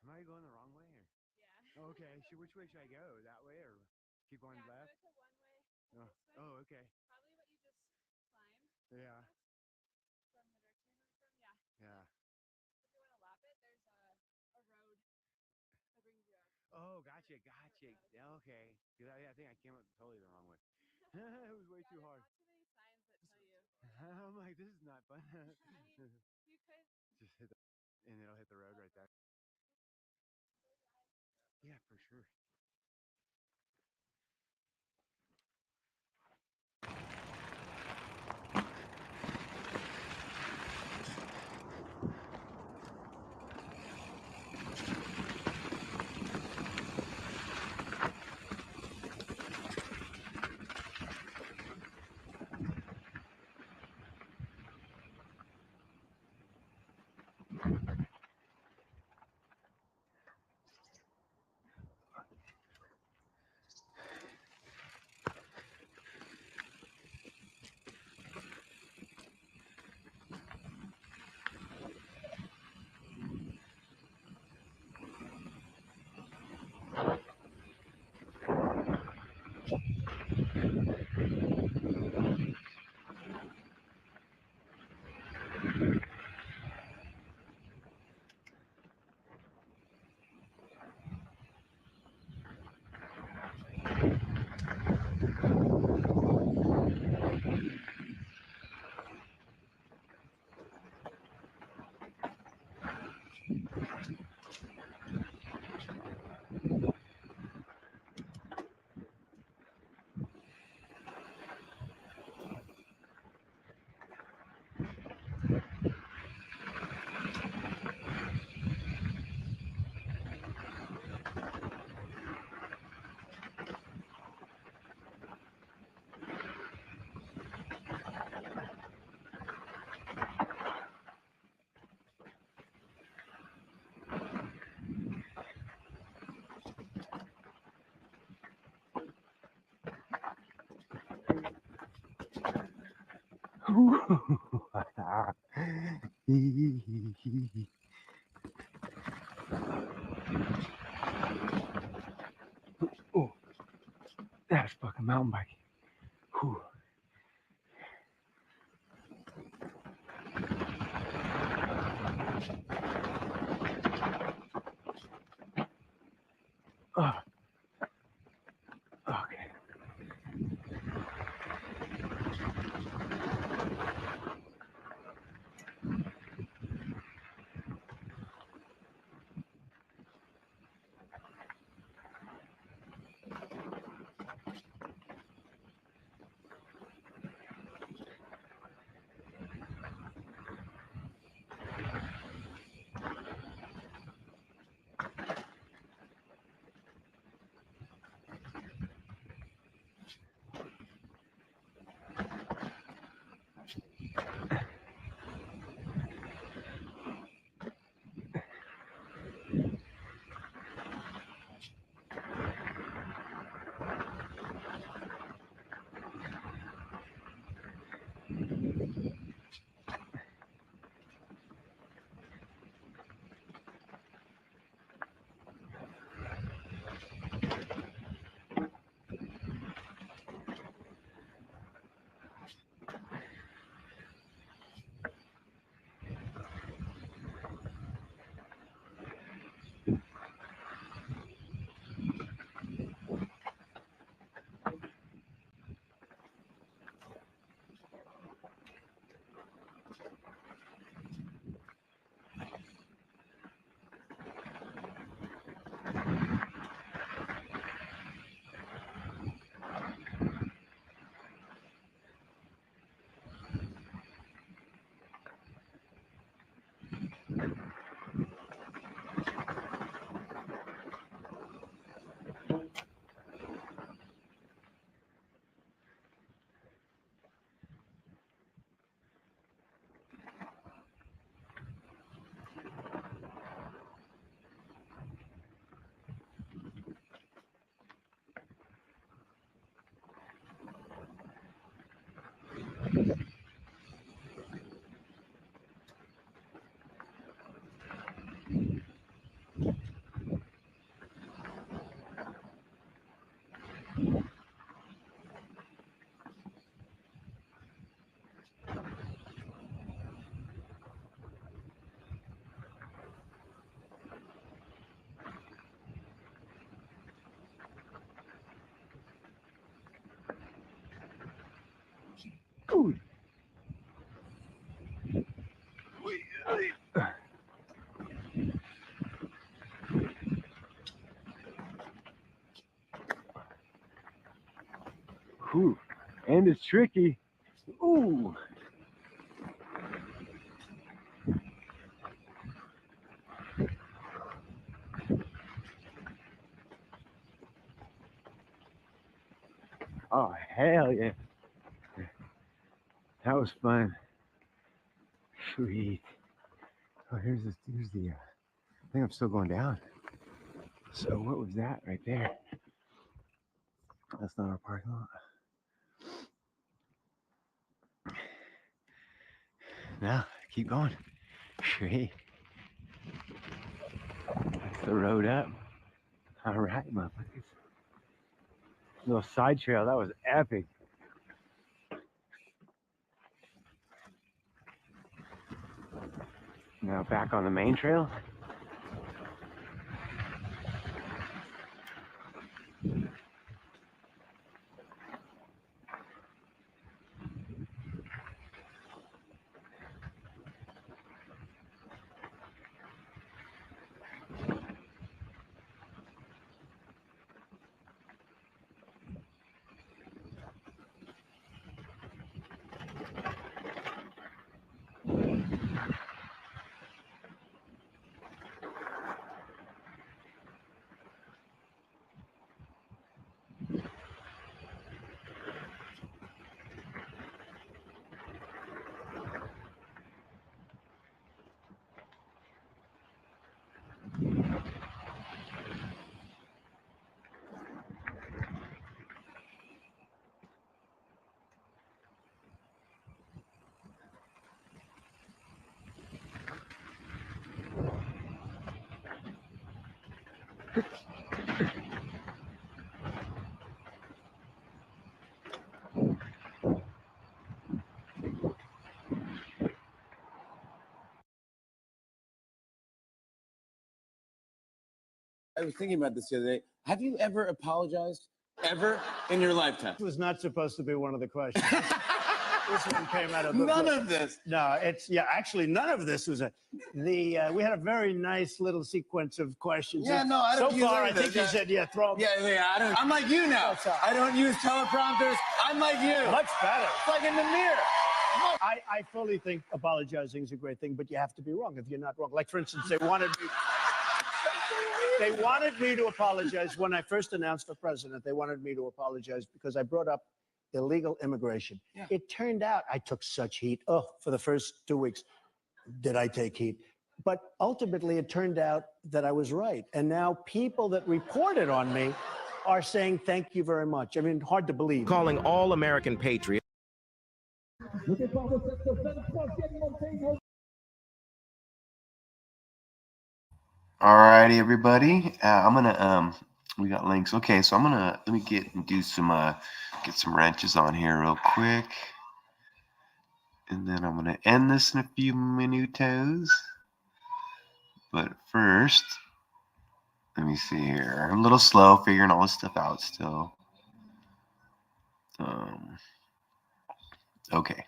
Am I going the wrong way or? Yeah. Okay. Which way should I go? That way or keep on left? Go to one way. Oh, okay. Probably what you just Yeah. Yeah. Oh, gotcha. Yeah, okay. I think I came up totally the wrong way. It was way too hard. I'm like, this is not fun. Just hit the, and it'll hit the road right there. Yeah, for sure. Oh, that's fucking mountain biking. Whew. Oh, okay. Sand is tricky. Ooh. Oh, hell yeah. That was fun. Sweet. Oh, here's the, I think I'm still going down. So what was that right there? That's not our parking lot. Now, keep going. Sweet. That's the road up. All right, motherfuckers. Little side trail, that was epic. Now back on the main trail. I was thinking about this the other day. Have you ever apologized? Ever in your lifetime? It was not supposed to be one of the questions. This one came out of the None of this. No, actually none of this was we had a very nice little sequence of questions. Yeah, no, I don't so use far, any I of think this. you said, throw them. Yeah, I'm like you now. I don't use teleprompters. I'm like you. Much better. It's like in the mirror. I fully think apologizing is a great thing, but you have to be wrong if you're not wrong. Like, for instance, they wanted me to apologize when I first announced for president. They wanted me to apologize because I brought up illegal immigration. Yeah. It turned out I took such heat. For the first 2 weeks, did I take heat? But ultimately, it turned out that I was right. And now people that reported on me are saying, thank you very much. I mean, hard to believe. Calling all American patriots. Alrighty, everybody. I'm gonna we got links. Okay, so let me get some wrenches on here real quick, and then I'm gonna end this in a few minutos. But first, let me see here. I'm a little slow figuring all this stuff out still. Okay.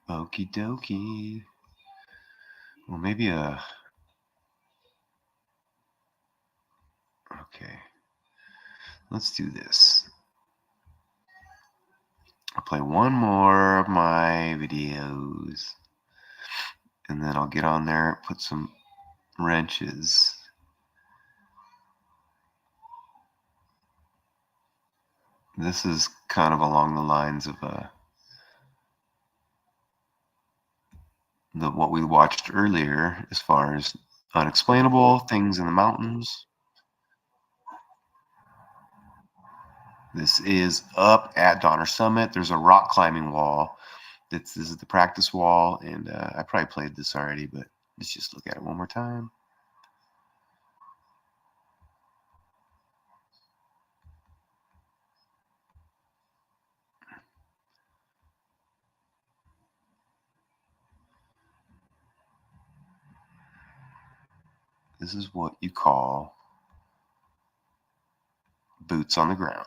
Okie dokie. Well, maybe okay. Let's do this. I'll play one more of my videos, and then I'll get on there, put some wrenches. This is kind of along the lines of what we watched earlier, as far as unexplainable things in the mountains. This is up at Donner Summit. There's a rock climbing wall. This is the practice wall, and I probably played this already, but let's just look at it one more time. This is what you call boots on the ground.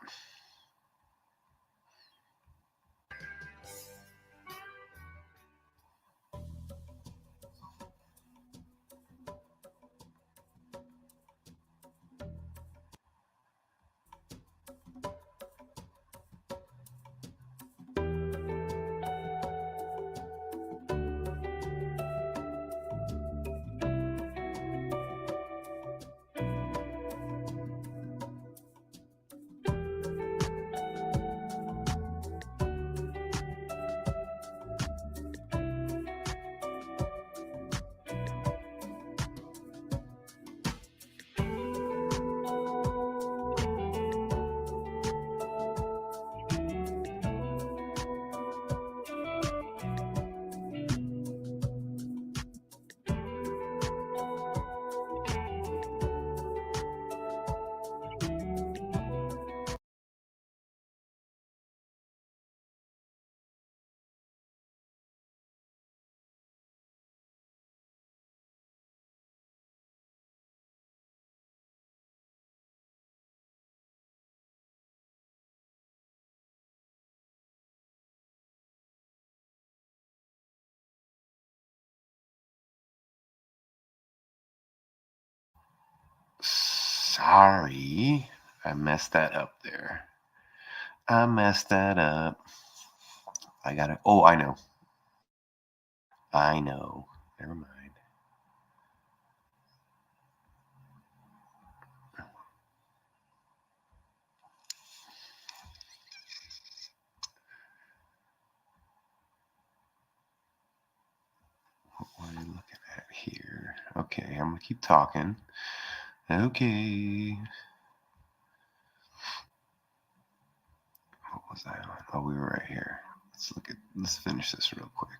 Sorry, I messed that up there. I messed that up. I gotta. Oh, I know. I know. Never mind. What are you looking at here? Okay, I'm gonna keep talking. Okay. What was I on? Oh, we were right here. Let's finish this real quick.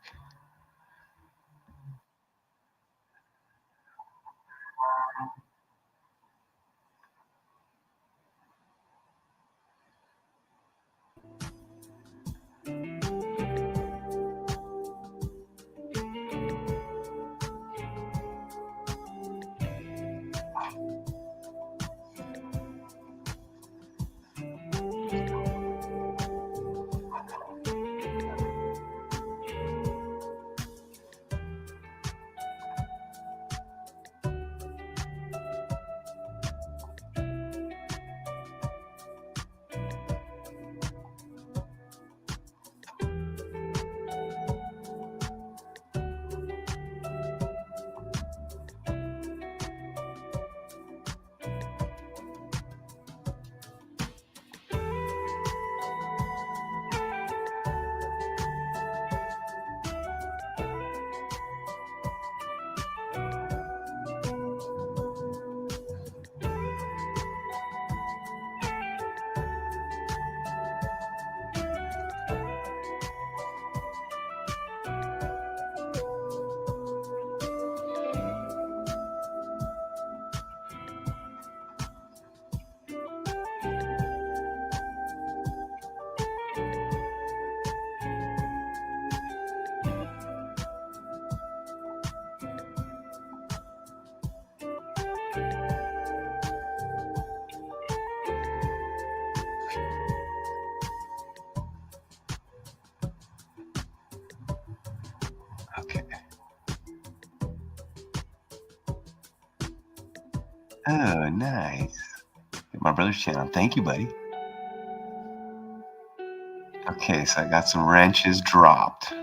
Okay. Oh, nice. My brother's channel. Thank you, buddy. Okay, so I got some wrenches dropped.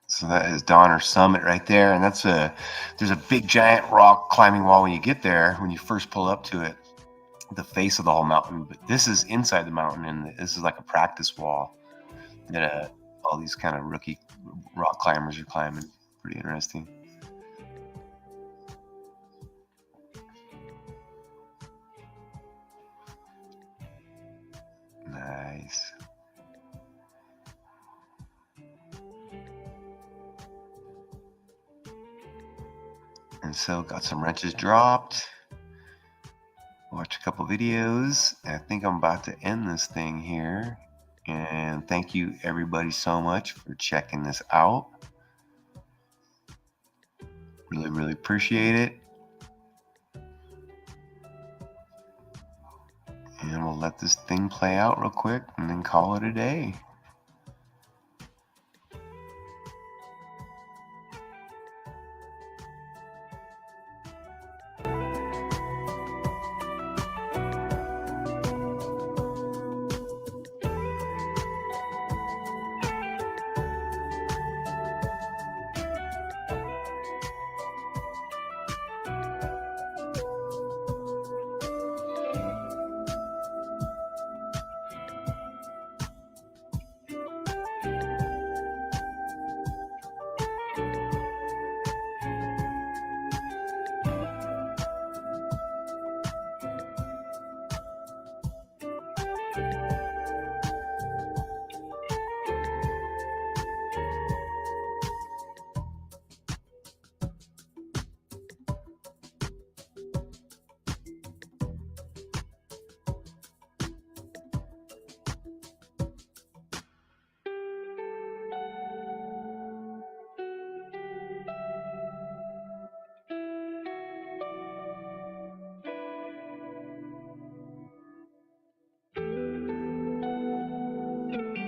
So that is Donner Summit right there, and there's a big giant rock climbing wall when you get there, when you first pull up to it, the face of the whole mountain. But this is inside the mountain, and this is like a practice wall that all these kind of rookie rock climbers are climbing. Pretty interesting. Nice. And so got some wrenches dropped. Watch a couple videos. I think I'm about to end this thing here. And thank you everybody so much for checking this out. Really, really appreciate it. And we'll let this thing play out real quick and then call it a day. you.